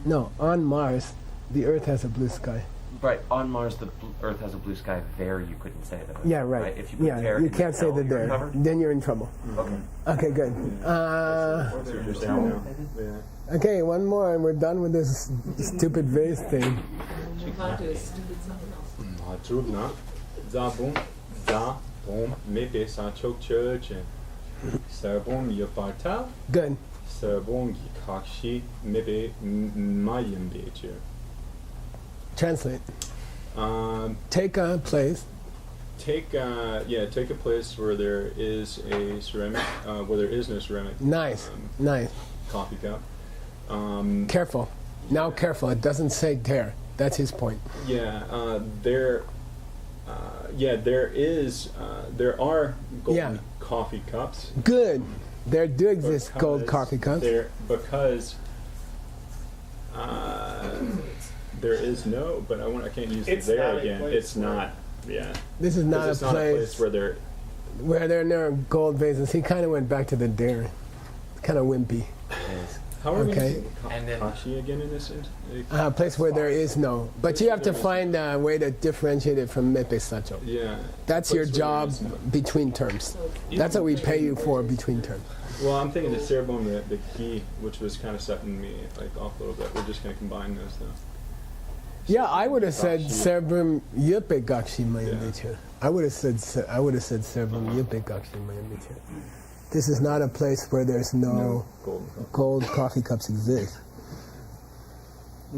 Speaker 2: No, on Mars, the Earth has a blue sky.
Speaker 3: Right, on Mars, the Earth has a blue sky. There, you couldn't say that.
Speaker 2: Yeah, right.
Speaker 3: If you put
Speaker 2: Yeah,
Speaker 3: there
Speaker 2: you
Speaker 3: in the
Speaker 2: can't say
Speaker 3: cell,
Speaker 2: the
Speaker 3: you're
Speaker 2: there.
Speaker 3: covered?
Speaker 2: Then you're in trouble.
Speaker 3: Okay.
Speaker 2: Okay, good.
Speaker 1: That's what you're saying now. Yeah.
Speaker 2: Okay, one more, and we're done with this stupid vase thing.
Speaker 4: Move on to a stupid something else.
Speaker 1: Trudna. Zabum. Mepe sa chok church. Serbum yaparta.
Speaker 2: Good.
Speaker 1: Serbum yikakshi. Mepe mayim becher.
Speaker 2: Translate. Take a place.
Speaker 1: Take a place where there is a ceramic, where there is no ceramic.
Speaker 2: Nice, nice.
Speaker 1: Coffee cup.
Speaker 2: Careful. Now careful. It doesn't say there. That's his point.
Speaker 1: Yeah, there are golden
Speaker 2: Yeah.
Speaker 1: coffee cups.
Speaker 2: Good. There do exist gold
Speaker 1: because
Speaker 2: coffee cups.
Speaker 1: because there is no, but I can't use
Speaker 5: It's
Speaker 1: there
Speaker 5: not a
Speaker 1: again.
Speaker 5: place
Speaker 1: It's
Speaker 5: where-
Speaker 1: not. Yeah.
Speaker 2: This is not a
Speaker 1: It's not a place where there.
Speaker 2: where there are no gold vases. He kind of went back to the dare. Kind of wimpy.
Speaker 1: How are we
Speaker 2: Okay.
Speaker 1: going to
Speaker 3: And then-
Speaker 1: Kashi again in this?
Speaker 2: A place where there is no. But you have to find a way to differentiate it from mepe sacho.
Speaker 1: Yeah.
Speaker 2: That's
Speaker 1: Place
Speaker 2: your
Speaker 1: where there
Speaker 2: job
Speaker 1: is no-
Speaker 2: between terms. That's what we pay you for between terms.
Speaker 1: Well, I'm thinking the ceremony, the key, which was kind of setting me like off a little bit. We're just going to combine those though.
Speaker 2: Yeah, I would have said
Speaker 1: Gakshi.
Speaker 2: serbum yupe gakshi
Speaker 1: Yeah.
Speaker 2: mayambiche. I would have said serbum yupe gakshi mayambiche. This is not a place where there's no
Speaker 1: Golden cup.
Speaker 2: gold coffee cups exist.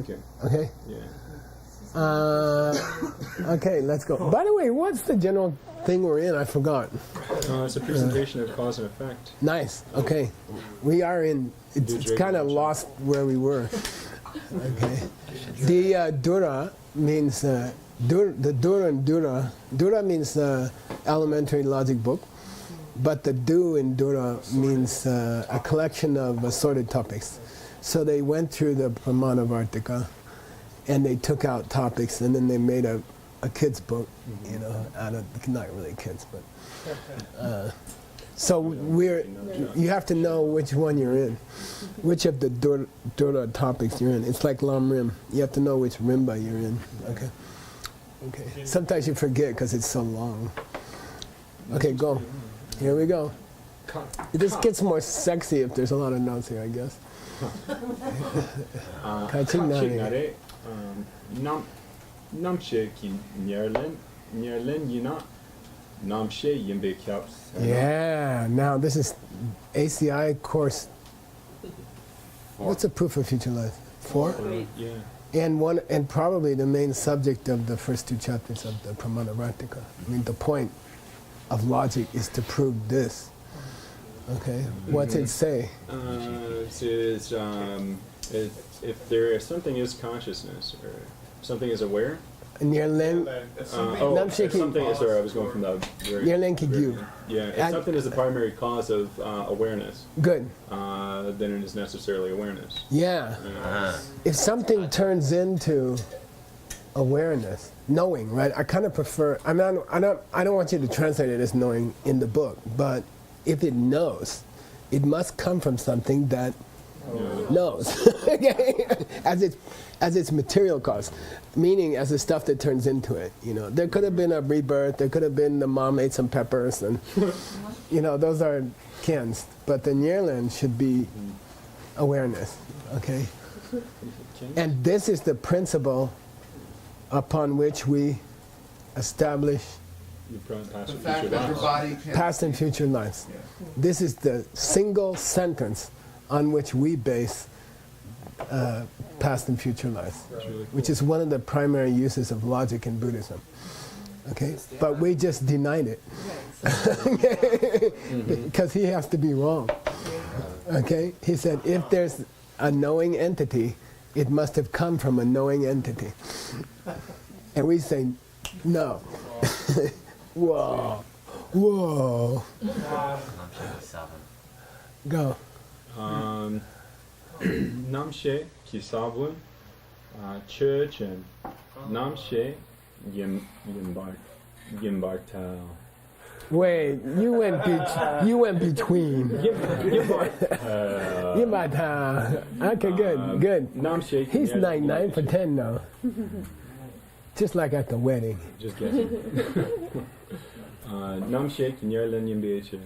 Speaker 1: Okay.
Speaker 2: Okay?
Speaker 1: Yeah.
Speaker 2: Okay, let's go. By the way, what's the general thing we're in? I forgot.
Speaker 1: It's a presentation of cause and effect.
Speaker 2: Nice. Okay. We are in. It's kind of lost where we were. Okay. The Dura means the Dura and Dura. Dura means elementary logic book, but the Du in Dura means a collection of assorted topics. So they went through the Pramanavartika, and they took out topics, and then they made a kid's book, you know, out of, not really kids, but. So you have to know which one you're in, which of the Dura topics you're in. It's like Lam Rim. You have to know which Rimba you're in. Okay. Okay. Sometimes you forget because it's so long. Okay, go. Here we go. This gets more sexy if there's a lot of notes here, I guess.
Speaker 1: Kachinare, namshe ki nyerlen yina, namshe yimbe kyaps.
Speaker 2: Yeah, now this is ACI course. What's a proof of future life? 4?
Speaker 1: Yeah.
Speaker 2: And probably the main subject of the first 2 chapters of the Pramanavartika. I mean, the point of logic is to prove this. Okay, what's it say?
Speaker 1: It says if there is something is consciousness or something is aware.
Speaker 2: Nyerlen
Speaker 1: Something is sorry, I was going from the very. Yeah, if something is the primary cause of awareness.
Speaker 2: Good.
Speaker 1: Then it is necessarily awareness.
Speaker 2: Yeah. If something turns into awareness, knowing, right? I kind of prefer. I don't want you to translate it as knowing in the book, but if it knows, it must come from something that knows, okay? as its material cause, meaning as the stuff that turns into it. You know, there could have been a rebirth. There could have been the mom ate some peppers, and you know, those are kins. But the Nyerlen should be awareness, okay? And this is the principle upon which we establish
Speaker 6: The fact that your body can.
Speaker 2: past and future lives.
Speaker 6: Yeah.
Speaker 2: This is the single sentence on which we base past and future lives, which is one of the primary uses of logic in Buddhism. Okay, but we just denied it because he has to be wrong. Okay, he said if there's a knowing entity, it must have come from a knowing entity, and we say no. Whoa, whoa. Go.
Speaker 1: Namshe kisabun, church and namshe yimbartal.
Speaker 2: Wait, you went between. Yimata. Okay, good.
Speaker 1: Namshe.
Speaker 2: He's 9 for 10 now. Just like at the wedding.
Speaker 1: Just guessing. Namshe kinyerlen yimbeche.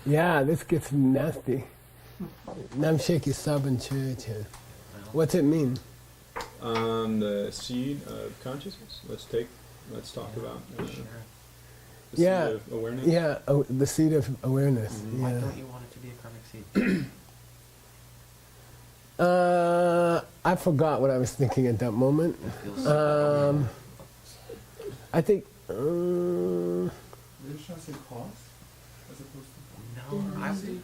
Speaker 2: Yeah, this gets nasty. Namsheki Saban Church. What's it mean?
Speaker 1: The seed of consciousness. Let's talk about the
Speaker 2: Yeah.
Speaker 1: seed of awareness.
Speaker 2: Yeah, the seed of awareness.
Speaker 3: Why
Speaker 2: Yeah.
Speaker 3: don't you want it to be a karmic seed?
Speaker 2: I forgot what I was thinking at that moment. I think.
Speaker 6: Maybe trying to say cause as opposed to.
Speaker 3: No,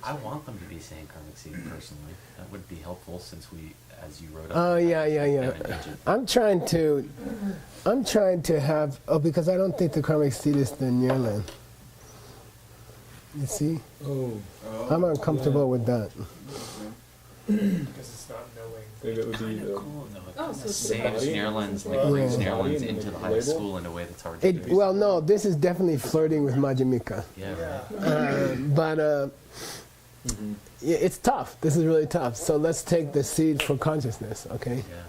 Speaker 3: I want them to be saying karmic seed personally. That would be helpful since we, as you wrote up.
Speaker 2: Oh yeah. I'm trying to have. Oh, because I don't think the karmic seed is the Nyerlen. You see,
Speaker 1: Oh,
Speaker 2: I'm uncomfortable with that.
Speaker 5: Because it's not knowing.
Speaker 1: maybe it would be the.
Speaker 3: Cool, no,
Speaker 4: Oh, so it's
Speaker 3: sage
Speaker 1: body?
Speaker 3: Nyerlens, like
Speaker 2: Yeah.
Speaker 3: brings
Speaker 1: Body
Speaker 3: Nyerlens
Speaker 1: and
Speaker 3: into
Speaker 1: the
Speaker 3: the highest
Speaker 1: label?
Speaker 3: school in a way that's hard to do.
Speaker 2: Well, no, this is definitely flirting with Majjhimika.
Speaker 3: Yeah, right.
Speaker 2: But yeah, it's tough. This is really tough. So let's take the seed for consciousness, okay?
Speaker 3: Yeah.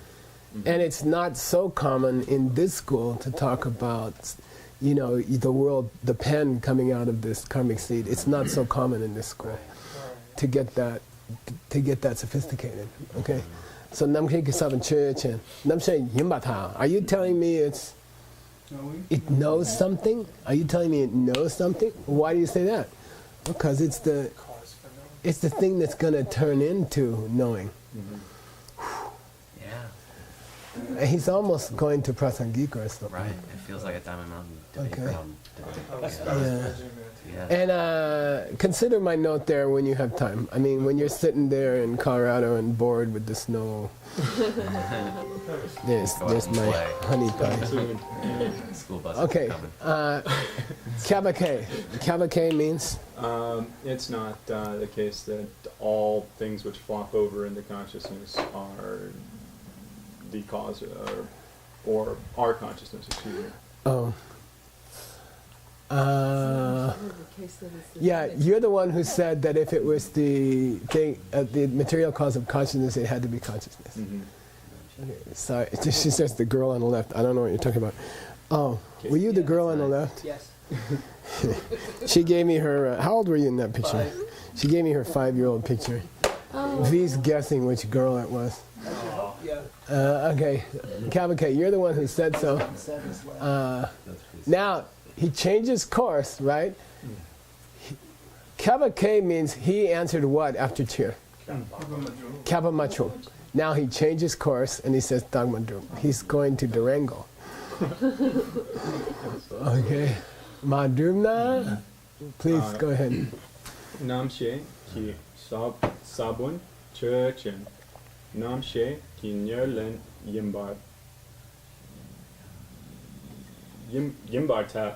Speaker 2: And it's not so common in this school to talk about, you know, the world, the pen coming out of this karmic seed. It's not so common in this school to get that sophisticated, okay? So Namkhe Kisavan Church and Namshe Yimbata. Are you telling me it knows something? Are you telling me it knows something? Why do you say that? Because it's the
Speaker 5: Cause for knowing.
Speaker 2: it's the thing that's going to turn into knowing.
Speaker 3: Yeah.
Speaker 2: He's almost going to Prasangika or something.
Speaker 3: Right. It feels like a Diamond Mountain debate
Speaker 2: Okay.
Speaker 3: ground debate.
Speaker 5: I was
Speaker 3: Yeah.
Speaker 2: Yeah.
Speaker 5: imagining that.
Speaker 3: Yeah.
Speaker 2: And consider my note there when you have time. I mean, when you're sitting there in Colorado and bored with the snow, there's
Speaker 3: Go out and
Speaker 2: my
Speaker 3: play.
Speaker 2: honey pie.
Speaker 1: Soon.
Speaker 3: School bus
Speaker 2: Okay,
Speaker 3: is coming.
Speaker 2: kabake. Kabake means?
Speaker 1: It's not the case that all things which flop over into consciousness are the cause or our consciousness, excuse me.
Speaker 2: Oh.
Speaker 4: The case that it's the
Speaker 2: Yeah,
Speaker 4: image.
Speaker 2: you're the one who said that if it was the thing, the material cause of consciousness, it had to be consciousness.
Speaker 1: Mm-hmm.
Speaker 2: Okay, sorry, she says the girl on the left. I don't know what you're talking about. Oh, were you the girl on the left?
Speaker 5: Yes.
Speaker 2: She gave me her. How old were you in that picture? She gave me her 5-year-old picture.
Speaker 4: Oh.
Speaker 2: V's guessing which girl it was.
Speaker 5: Yeah.
Speaker 2: Okay, Kabake, you're the one who said so. Now he changes course, right? Kabake means he answered what after cheer? Kaba Macho. Now he changes course and he says Dagmadrum. He's going to Durango. Okay. Madrumna, please go ahead.
Speaker 1: Namshe ki sabun churchen. Namshe ki nyerlen yimbar. Yimbarta.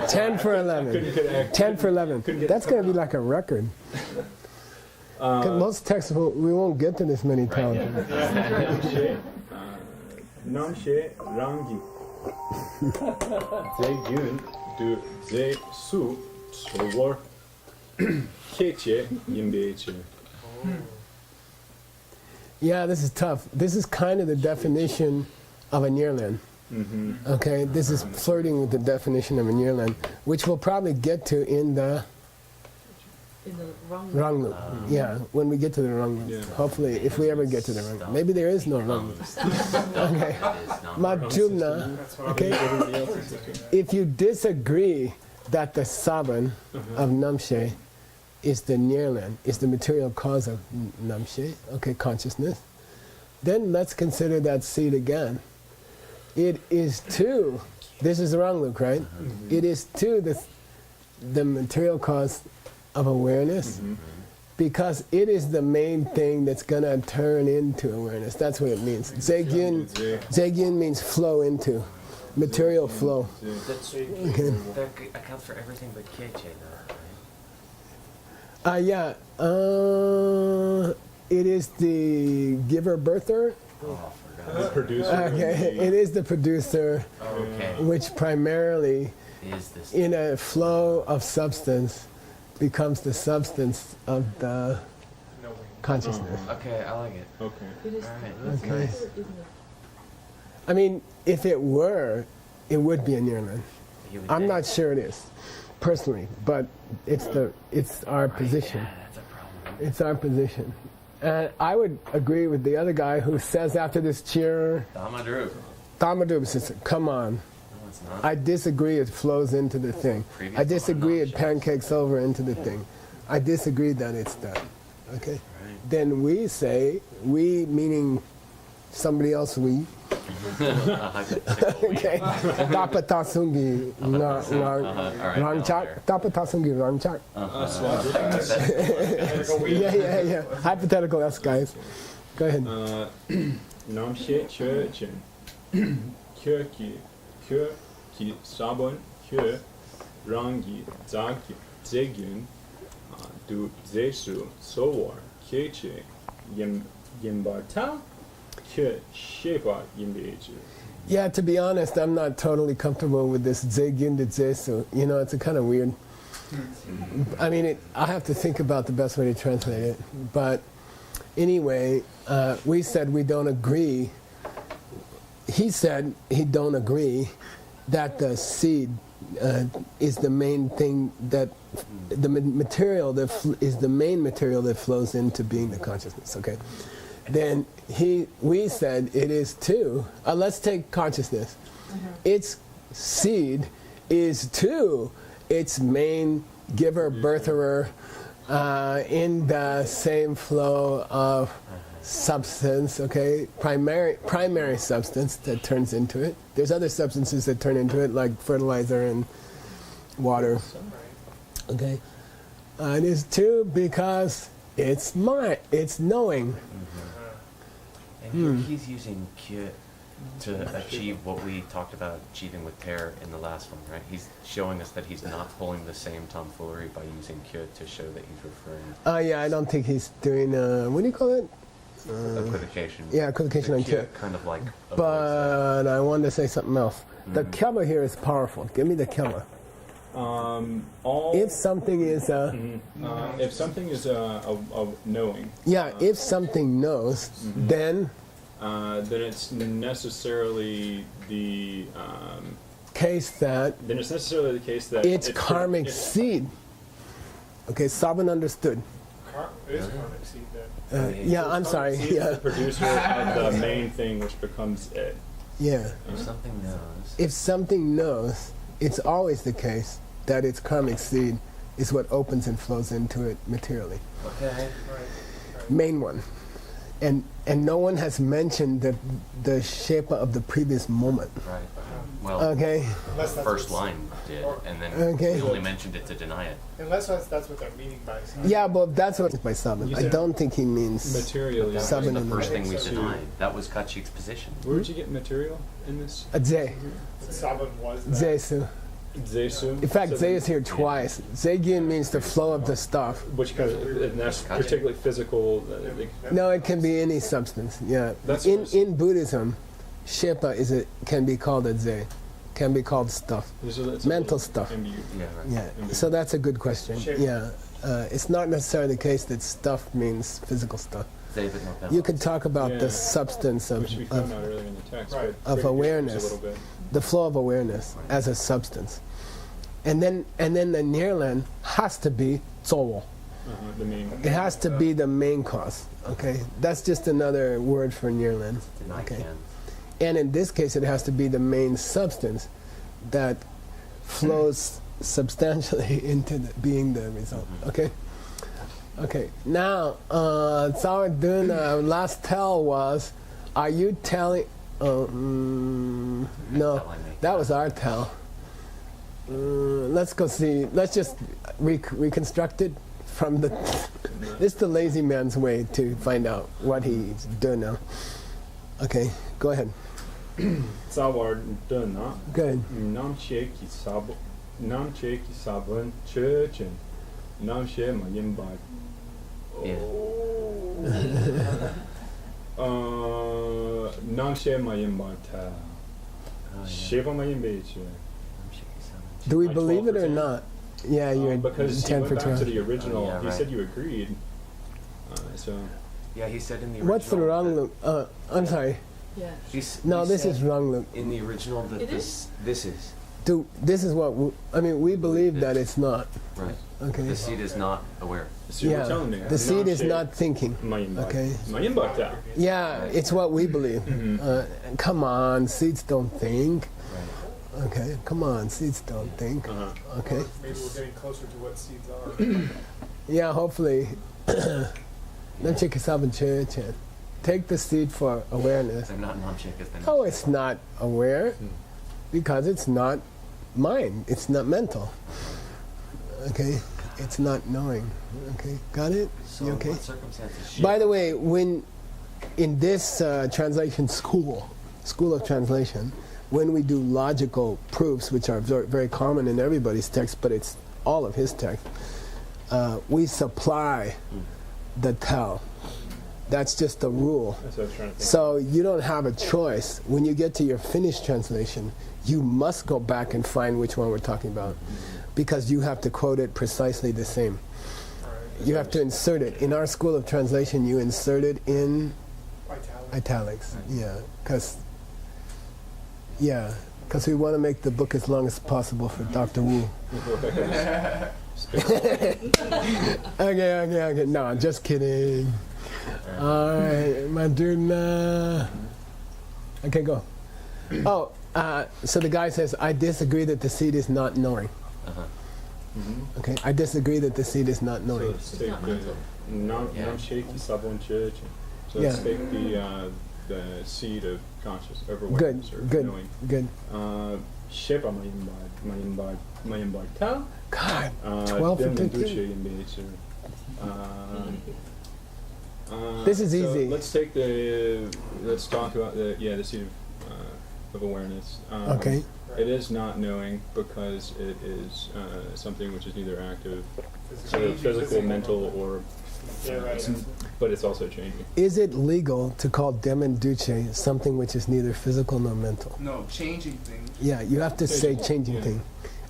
Speaker 2: 10 for 11. 10 for 11. That's going to be like a record. 'Cause most texts, we won't get to this many times.
Speaker 1: Namshe rangi. Ze yun du ze su sowor keche yimbeche.
Speaker 2: Yeah, this is tough. This is kind of the definition of a nearland. Okay, this is flirting with the definition of a nearland, which we'll probably get to in the
Speaker 4: In the wrong.
Speaker 2: Rangloop. Yeah, when we get to the Rangloop.
Speaker 1: Yeah.
Speaker 2: Hopefully, if we ever get to the Rangloop. Maybe there is no Rangloop. Okay. Madjumna,
Speaker 5: That's why
Speaker 2: okay? If you disagree that the Saban of Namshe is the nearland, is the material cause of Namshe, okay, consciousness, then let's consider that seed again. It is too, this is the Rangloop, right? It is too the material cause of awareness, because it is the main thing that's going to turn into awareness. That's what it means. Zegyin means flow into, material flow.
Speaker 3: That's,
Speaker 2: Okay.
Speaker 3: that accounts for everything but Keche, though,
Speaker 2: Yeah, it is the giver birther.
Speaker 3: right? Oh, I
Speaker 1: The
Speaker 3: forgot.
Speaker 1: producer.
Speaker 2: Okay, it is the producer,
Speaker 3: Okay.
Speaker 2: which primarily,
Speaker 3: Is this
Speaker 2: in a flow of substance, becomes the substance of the
Speaker 5: no way.
Speaker 2: consciousness.
Speaker 3: Okay, I like it.
Speaker 1: Okay.
Speaker 4: It is
Speaker 3: All right,
Speaker 4: the
Speaker 3: that's
Speaker 2: Okay.
Speaker 3: nice.
Speaker 4: isn't it?
Speaker 2: I mean, if it were, it would be a nearland.
Speaker 3: You would
Speaker 2: I'm
Speaker 3: think.
Speaker 2: not sure it is, personally, but it's our
Speaker 3: Right,
Speaker 2: position.
Speaker 3: Yeah, that's a problem.
Speaker 2: It's our position. And I would agree with the other guy who says after this cheer,
Speaker 3: Damadru.
Speaker 2: Thamadub says, come on.
Speaker 3: No, it's not.
Speaker 2: I disagree it flows into the thing.
Speaker 3: Previous
Speaker 2: I disagree it
Speaker 3: one, no,
Speaker 2: pancakes over into the thing. I disagree that it's that. Okay?
Speaker 3: Right.
Speaker 2: Then we say, we meaning somebody else we,
Speaker 3: Hypothetical.
Speaker 2: okay? Tapatasungi ranchak. Tapatasungi ranchak. Yeah. Hypothetical us guys. Go ahead.
Speaker 1: Namshe churchen. Kyo ki sabon kyo rangi zaki zegyun du zesu sowar keche yimbarta kyo shepa yimbeju.
Speaker 2: Yeah, to be honest, I'm not totally comfortable with this Zegyin de Zesu. You know, it's a kind of weird. I mean, I have to think about the best way to translate it. But anyway, we said we don't agree. He said he don't agree that the seed is the main thing that the material that is the main material that flows into being the consciousness. Okay, then we said it is too. Let's take consciousness. Its seed is too its main giver, birtherer, in the same flow of substance, okay, primary substance that turns into it. There's other substances that turn into it, like fertilizer and water. Okay, it is two because it's knowing.
Speaker 3: And here he's using Kyo to achieve what we talked about achieving with Ter in the last one, right? He's showing us that he's not pulling the same tomfoolery by using Kyo to show that he's referring.
Speaker 2: Oh yeah, I don't think he's doing what do you call it?
Speaker 3: Equivocation.
Speaker 2: Yeah, equivocation
Speaker 3: The
Speaker 2: on
Speaker 3: Kyo
Speaker 2: Kyo.
Speaker 3: kind of like.
Speaker 2: But I wanted to say something else. The kama here is powerful. Give me the kama. If something is a
Speaker 1: knowing.
Speaker 2: Yeah, if something knows, then
Speaker 1: it's necessarily the
Speaker 2: case that it's karmic seed. Okay, Sabin understood.
Speaker 5: It is karmic seed then.
Speaker 2: Yeah, I'm sorry.
Speaker 1: Seed is
Speaker 2: Yeah,
Speaker 1: the producer of the main thing, which becomes it.
Speaker 2: yeah.
Speaker 3: If something knows.
Speaker 2: If something knows, it's always the case that its karmic seed is what opens and flows into it materially.
Speaker 3: Okay.
Speaker 5: Right.
Speaker 2: Main one. And no one has mentioned the shape of the previous moment.
Speaker 3: Right. Well,
Speaker 2: Okay?
Speaker 5: Unless
Speaker 3: the
Speaker 5: that's
Speaker 3: first
Speaker 5: what's-
Speaker 3: line did, and then
Speaker 2: Okay.
Speaker 3: he only mentioned it to deny it.
Speaker 5: Unless that's what they're meaning by it.
Speaker 2: Yeah, but that's what by Sabin.
Speaker 1: You
Speaker 2: I
Speaker 1: said
Speaker 2: don't think he means
Speaker 1: Materially.
Speaker 3: That
Speaker 2: Seven
Speaker 3: was the
Speaker 2: in the
Speaker 3: first
Speaker 5: middle.
Speaker 3: thing we
Speaker 5: So-
Speaker 3: denied. That was Kachik's position.
Speaker 1: Where would you get material in this?
Speaker 2: a ze.
Speaker 5: Sabin was that.
Speaker 2: Zesu.
Speaker 1: Zesu.
Speaker 2: In fact,
Speaker 1: So
Speaker 2: ze
Speaker 1: then-
Speaker 2: is here twice. Zegin means the flow of the stuff.
Speaker 1: Which kind of, and that's particularly physical.
Speaker 2: No, it can be any substance. Yeah.
Speaker 1: That's
Speaker 2: In
Speaker 1: what-
Speaker 2: in Buddhism, shepa can be called a ze, can be called stuff.
Speaker 1: So that's
Speaker 2: Mental stuff.
Speaker 3: Yeah, right.
Speaker 2: Yeah. So that's a good question.
Speaker 5: Shape.
Speaker 2: Yeah. It's not necessarily the case that stuff means physical stuff.
Speaker 3: They but not
Speaker 2: You could talk about
Speaker 1: Yeah.
Speaker 2: the substance of,
Speaker 1: which we found out earlier in the text,
Speaker 5: Right.
Speaker 1: but
Speaker 2: Of
Speaker 1: maybe
Speaker 2: awareness.
Speaker 1: just a little bit.
Speaker 2: the flow of awareness as a substance. And then the nearland has to be zowo.
Speaker 1: The main.
Speaker 2: It has to be the main cause. Okay, that's just another word for nearland.
Speaker 3: Deny
Speaker 2: Okay,
Speaker 3: can.
Speaker 2: and in this case, it has to be the main substance that flows substantially into being the result. Okay. Okay. Now, Tsar Dun, last tell was, are you telling? No, that was our tell. Let's go see. Let's just reconstruct it from the. It's the lazy man's way to find out what he's doing now. Okay, go ahead.
Speaker 1: Tsawar dana.
Speaker 2: Good.
Speaker 1: Nam she ki sabun churchin. Nam she mayim ba. Nam she mayim ba ta. Sheva mayim beche.
Speaker 2: Do we
Speaker 1: Like
Speaker 2: believe it or
Speaker 1: 12%?
Speaker 2: not? Yeah, you're
Speaker 1: Because he
Speaker 2: 10
Speaker 1: went
Speaker 2: for
Speaker 1: back to
Speaker 2: 12.
Speaker 1: the original.
Speaker 3: Yeah,
Speaker 1: He
Speaker 3: right.
Speaker 1: said you agreed. So
Speaker 3: Yeah, he said in the original.
Speaker 2: What's the wrong
Speaker 3: that-
Speaker 2: loop? I'm sorry.
Speaker 4: Yeah.
Speaker 2: No,
Speaker 3: he
Speaker 2: this
Speaker 3: said
Speaker 2: is wrong loop.
Speaker 3: in the original that
Speaker 4: It
Speaker 3: this is
Speaker 2: This is what we believe that it's not.
Speaker 3: right.
Speaker 2: Okay.
Speaker 3: The seed is not aware.
Speaker 1: so you're telling me
Speaker 2: The seed
Speaker 1: Nam
Speaker 2: is
Speaker 1: she
Speaker 2: not thinking.
Speaker 1: mayim ba.
Speaker 2: Okay.
Speaker 1: Mayim ba ta.
Speaker 2: Yeah, it's what we believe. Come on, seeds don't think.
Speaker 3: Right.
Speaker 2: Okay, come on, seeds don't think. Okay.
Speaker 5: Maybe we're getting closer to what seeds are.
Speaker 2: Yeah, hopefully. Take the seed for awareness.
Speaker 3: They're not namshik as they
Speaker 2: Oh, it's not aware because it's not mind. It's not mental. Okay, it's not knowing. Okay, got it?
Speaker 3: So
Speaker 2: You
Speaker 3: in
Speaker 2: okay?
Speaker 3: what circumstances?
Speaker 2: By the way, when in this translation school of translation, when we do logical proofs, which are very, very common in everybody's text, but it's all of his text, we supply the tell. That's just the rule.
Speaker 1: That's what I was trying to think.
Speaker 2: So you don't have a choice. When you get to your finished translation, you must go back and find which one we're talking about, because you have to quote it precisely the same. You have to insert it. In our school of translation, you insert it in italics. Yeah, because we want to make the book as long as possible for Dr. Wu. Okay. No, I'm just kidding. All right, Maduna. Okay, go. Oh, so the guy says, I disagree that the seed is not knowing.
Speaker 1: Mhm.
Speaker 2: Okay, I disagree that the seed is not
Speaker 1: So
Speaker 2: knowing.
Speaker 1: let's
Speaker 4: It's
Speaker 1: take
Speaker 4: not
Speaker 1: the
Speaker 4: mental.
Speaker 3: Yeah.
Speaker 1: Namshe Kisabon Church. So let's
Speaker 2: Yeah.
Speaker 1: take the seed of conscious, of
Speaker 2: Good,
Speaker 1: awareness or
Speaker 2: good,
Speaker 1: knowing.
Speaker 2: good.
Speaker 1: Sheba Mayimbai Tao.
Speaker 2: God, 12 and 13. This is
Speaker 1: so
Speaker 2: easy.
Speaker 1: Let's talk about the seed of awareness.
Speaker 2: Okay.
Speaker 1: It is not knowing because it is something which is neither active, sort of physical, mental, or
Speaker 5: Yeah, right.
Speaker 1: but it's also changing.
Speaker 2: Is it legal to call demenduce something which is neither physical nor mental?
Speaker 6: No, changing things.
Speaker 2: Yeah, you have to say changing
Speaker 1: Yeah.
Speaker 2: thing.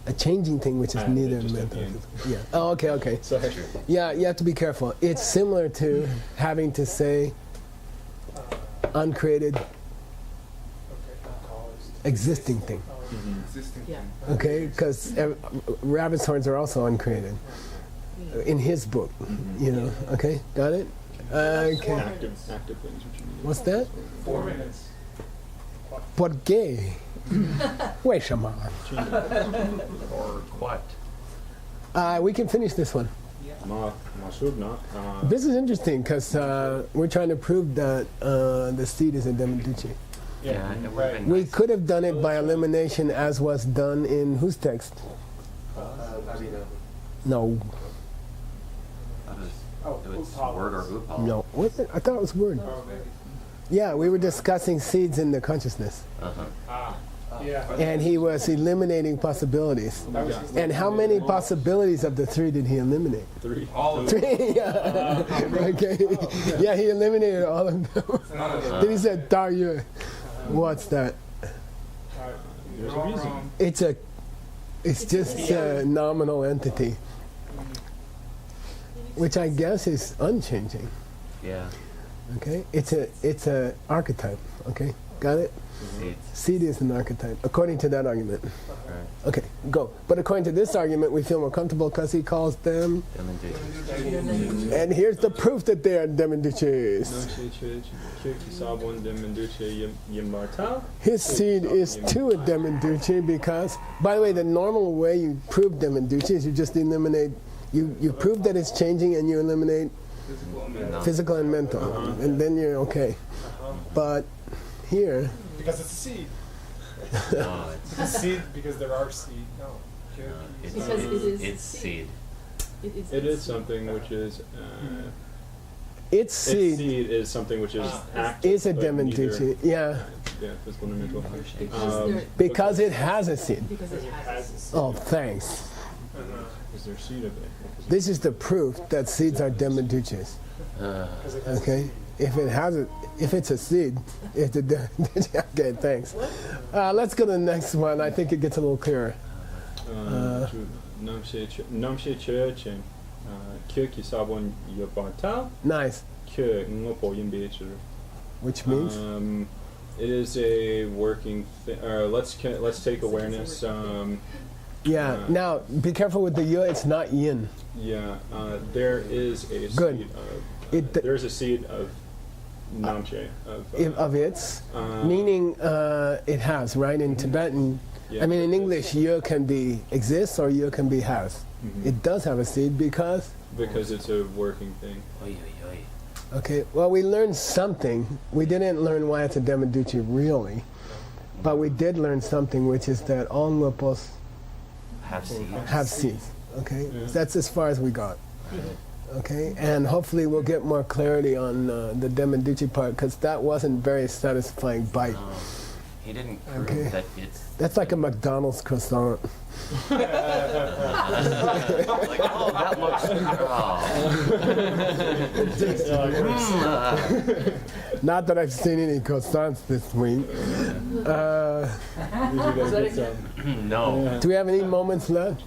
Speaker 2: A changing thing which is
Speaker 1: Added it
Speaker 2: neither
Speaker 1: just at
Speaker 2: mental.
Speaker 1: the end.
Speaker 2: Yeah. Oh, okay, okay.
Speaker 1: So
Speaker 2: Yeah, you have to be careful. It's similar to having to say uncreated
Speaker 5: Okay, caused.
Speaker 2: existing thing.
Speaker 1: Mhm.
Speaker 6: Existing
Speaker 4: Yeah.
Speaker 6: thing.
Speaker 2: Okay, because rabbit's horns are also uncreated in his book. You know. Okay, got it. Okay.
Speaker 1: active things which you need.
Speaker 2: What's that?
Speaker 5: 4 minutes.
Speaker 2: ¿Por qué? 为什么?
Speaker 3: Or what?
Speaker 2: We can finish this one.
Speaker 1: Masubna.
Speaker 2: This is interesting because we're trying to prove that the seed is a demenduce.
Speaker 3: Yeah, it would've
Speaker 5: right.
Speaker 3: been
Speaker 2: We
Speaker 3: nice.
Speaker 2: could have done it by elimination, as was done in whose text? No,
Speaker 3: That is-
Speaker 5: Oh,
Speaker 3: it's
Speaker 5: Upal.
Speaker 3: word or upal.
Speaker 2: no. Was it? I thought it was word.
Speaker 5: Oh, maybe.
Speaker 2: Yeah, we were discussing seeds in the consciousness,
Speaker 3: Uh-huh.
Speaker 5: Yeah.
Speaker 2: and he was eliminating possibilities.
Speaker 5: That was
Speaker 2: And how many possibilities of the three did he eliminate?
Speaker 1: 3.
Speaker 6: All of
Speaker 2: Three. Yeah. Okay. Yeah, he eliminated all of them. Then he said, "Da Yue." What's that?
Speaker 1: There's a reason.
Speaker 2: It's just a nominal entity, which I guess is unchanging.
Speaker 3: Yeah.
Speaker 2: Okay, it's a archetype. Okay, got it.
Speaker 3: Seeds.
Speaker 2: Seed is an archetype, according to that argument.
Speaker 3: Right.
Speaker 2: Okay, go. But according to this argument, we feel more comfortable because he calls them.
Speaker 3: Demenduce.
Speaker 2: And here's the proof that they are demenduces. His seed is too a demenduce because, by the way, the normal way you prove demenduce is you just eliminate. You prove that it's changing and you eliminate
Speaker 3: No.
Speaker 2: physical and mental, and then you're okay. But here,
Speaker 5: Because it's a seed.
Speaker 3: No,
Speaker 5: It's a seed because there are seed. No.
Speaker 3: it's,
Speaker 4: Because it is
Speaker 3: it's
Speaker 4: seed.
Speaker 3: seed.
Speaker 1: It is something which is.
Speaker 2: its
Speaker 1: Its
Speaker 2: seed
Speaker 1: seed is something which is active.
Speaker 2: is a
Speaker 1: but neither-
Speaker 2: demenduce. Yeah,
Speaker 1: Yeah, physical and mental.
Speaker 4: Because there-
Speaker 2: because it has a seed.
Speaker 4: because it has.
Speaker 5: a seed.
Speaker 2: Oh, thanks.
Speaker 1: Is there seed of it?
Speaker 2: This is the proof that seeds are demenduces.
Speaker 5: Because it has
Speaker 2: Okay, if it has a, if it's a seed, if the okay, thanks. Let's go to the next one. I think it gets a little clearer.
Speaker 1: Namshe Church and Kyo Kisabon Yopata,
Speaker 2: Nice,
Speaker 1: Kyo Ngopo Yimbecher.
Speaker 2: which means
Speaker 1: It is a working thing. Let's take awareness.
Speaker 2: yeah. Now be careful with the yu. It's not yin.
Speaker 1: Yeah, there is a
Speaker 2: Good.
Speaker 1: seed of.
Speaker 2: It-
Speaker 1: There's a seed of Namche
Speaker 2: Of its,
Speaker 1: uh,
Speaker 2: meaning it has, right? In Tibetan,
Speaker 1: yeah,
Speaker 2: I mean, in English, yu can be exists or yu can be has.
Speaker 1: Mhm.
Speaker 2: It does have a seed because,
Speaker 1: because it's a working thing.
Speaker 3: Oy, oy, oy.
Speaker 2: okay, well, we learned something. We didn't learn why it's a demenduce really, but we did learn something, which is that all ngopos
Speaker 3: Have seeds.
Speaker 2: have seeds. Okay,
Speaker 1: Yeah.
Speaker 2: that's as far as we got. Okay, and hopefully we'll get more clarity on the demenduce part because that wasn't very satisfying bite.
Speaker 3: No, he didn't prove
Speaker 2: Okay.
Speaker 3: that it's
Speaker 2: That's like a McDonald's croissant.
Speaker 3: like, oh, that looks. Oh.
Speaker 2: Not that I've seen any croissants this week.
Speaker 3: No.
Speaker 2: Do we have any moments left?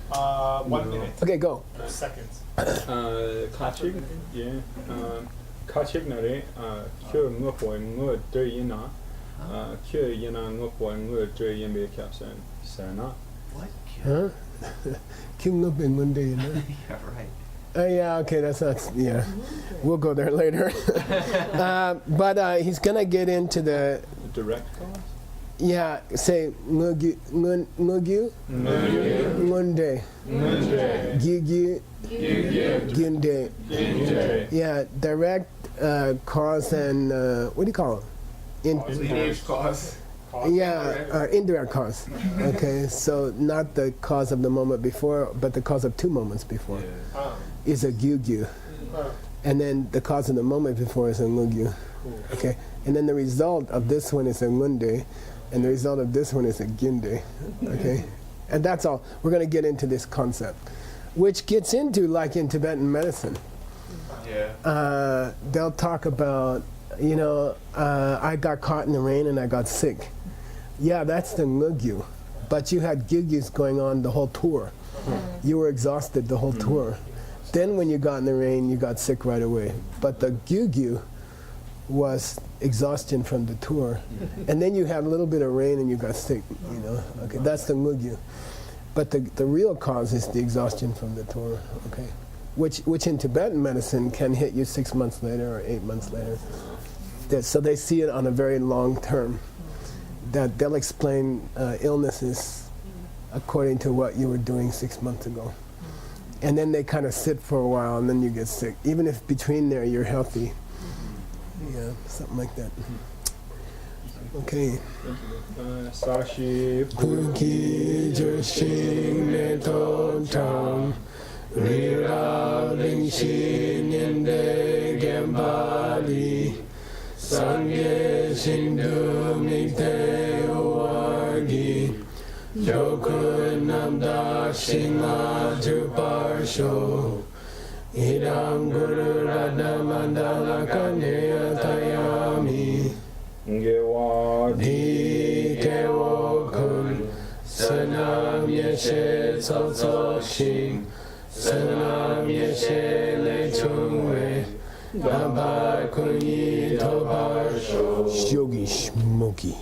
Speaker 5: 1 minute.
Speaker 2: Okay, go.
Speaker 5: Seconds.
Speaker 1: Kachig, yeah. Kachig nare, kyo ngopo ngo de yina, kyo yina ngopo ngo de yimbe kapsan, sana.
Speaker 3: What?
Speaker 2: Huh? King up in Monday, you know?
Speaker 3: Yeah, right.
Speaker 2: Yeah, okay, that's not, yeah. We'll go there later. But he's going to get into the,
Speaker 1: Direct cause?
Speaker 2: Yeah, say ngugyu, ngugyu, ngunde, gyu, gyunde. Yeah, direct cause and what do you call it? Indirect cause. Okay, so not the cause of the moment before, but the cause of 2 moments before is a gyu. And then the cause of the moment before is a ngugyu. Okay, and then the result of this one is a ngunde, and the result of this one is a gyunde. Okay, and that's all. We're going to get into this concept, which gets into, like in Tibetan medicine. They'll talk about, I got caught in the rain and I got sick. Yeah, that's the ngugyu. But you had gyugyus going on the whole tour. You were exhausted the whole tour. Then when you got in the rain, you got sick right away. But the gyugyu was exhaustion from the tour. And then you had a little bit of rain and you got sick, Okay, that's the ngugyu. But the real cause is the exhaustion from the tour, okay? Which in Tibetan medicine can hit you 6 months later or 8 months later. So they see it on a very long term. That they'll explain illnesses according to what you were doing 6 months ago. And then they kind of sit for a while and then you get sick. Even if between there you're healthy. Yeah, something like that. Okay.
Speaker 1: Sashi
Speaker 2: Kuki Jushin Neton Tang Rira Lingshin Yende Gembali Sangye Shindu Mikte Uwargi Jokun Namda Shinga Juparsho Idam Guru Radhamandala Kaneya Tayami
Speaker 1: Ngewa
Speaker 2: Di Kewo Kun Sanam Yeshe Tsotso Shing Sanam Yeshe Le Chungwe Baba Kunyi Tobar Shogi Shmoki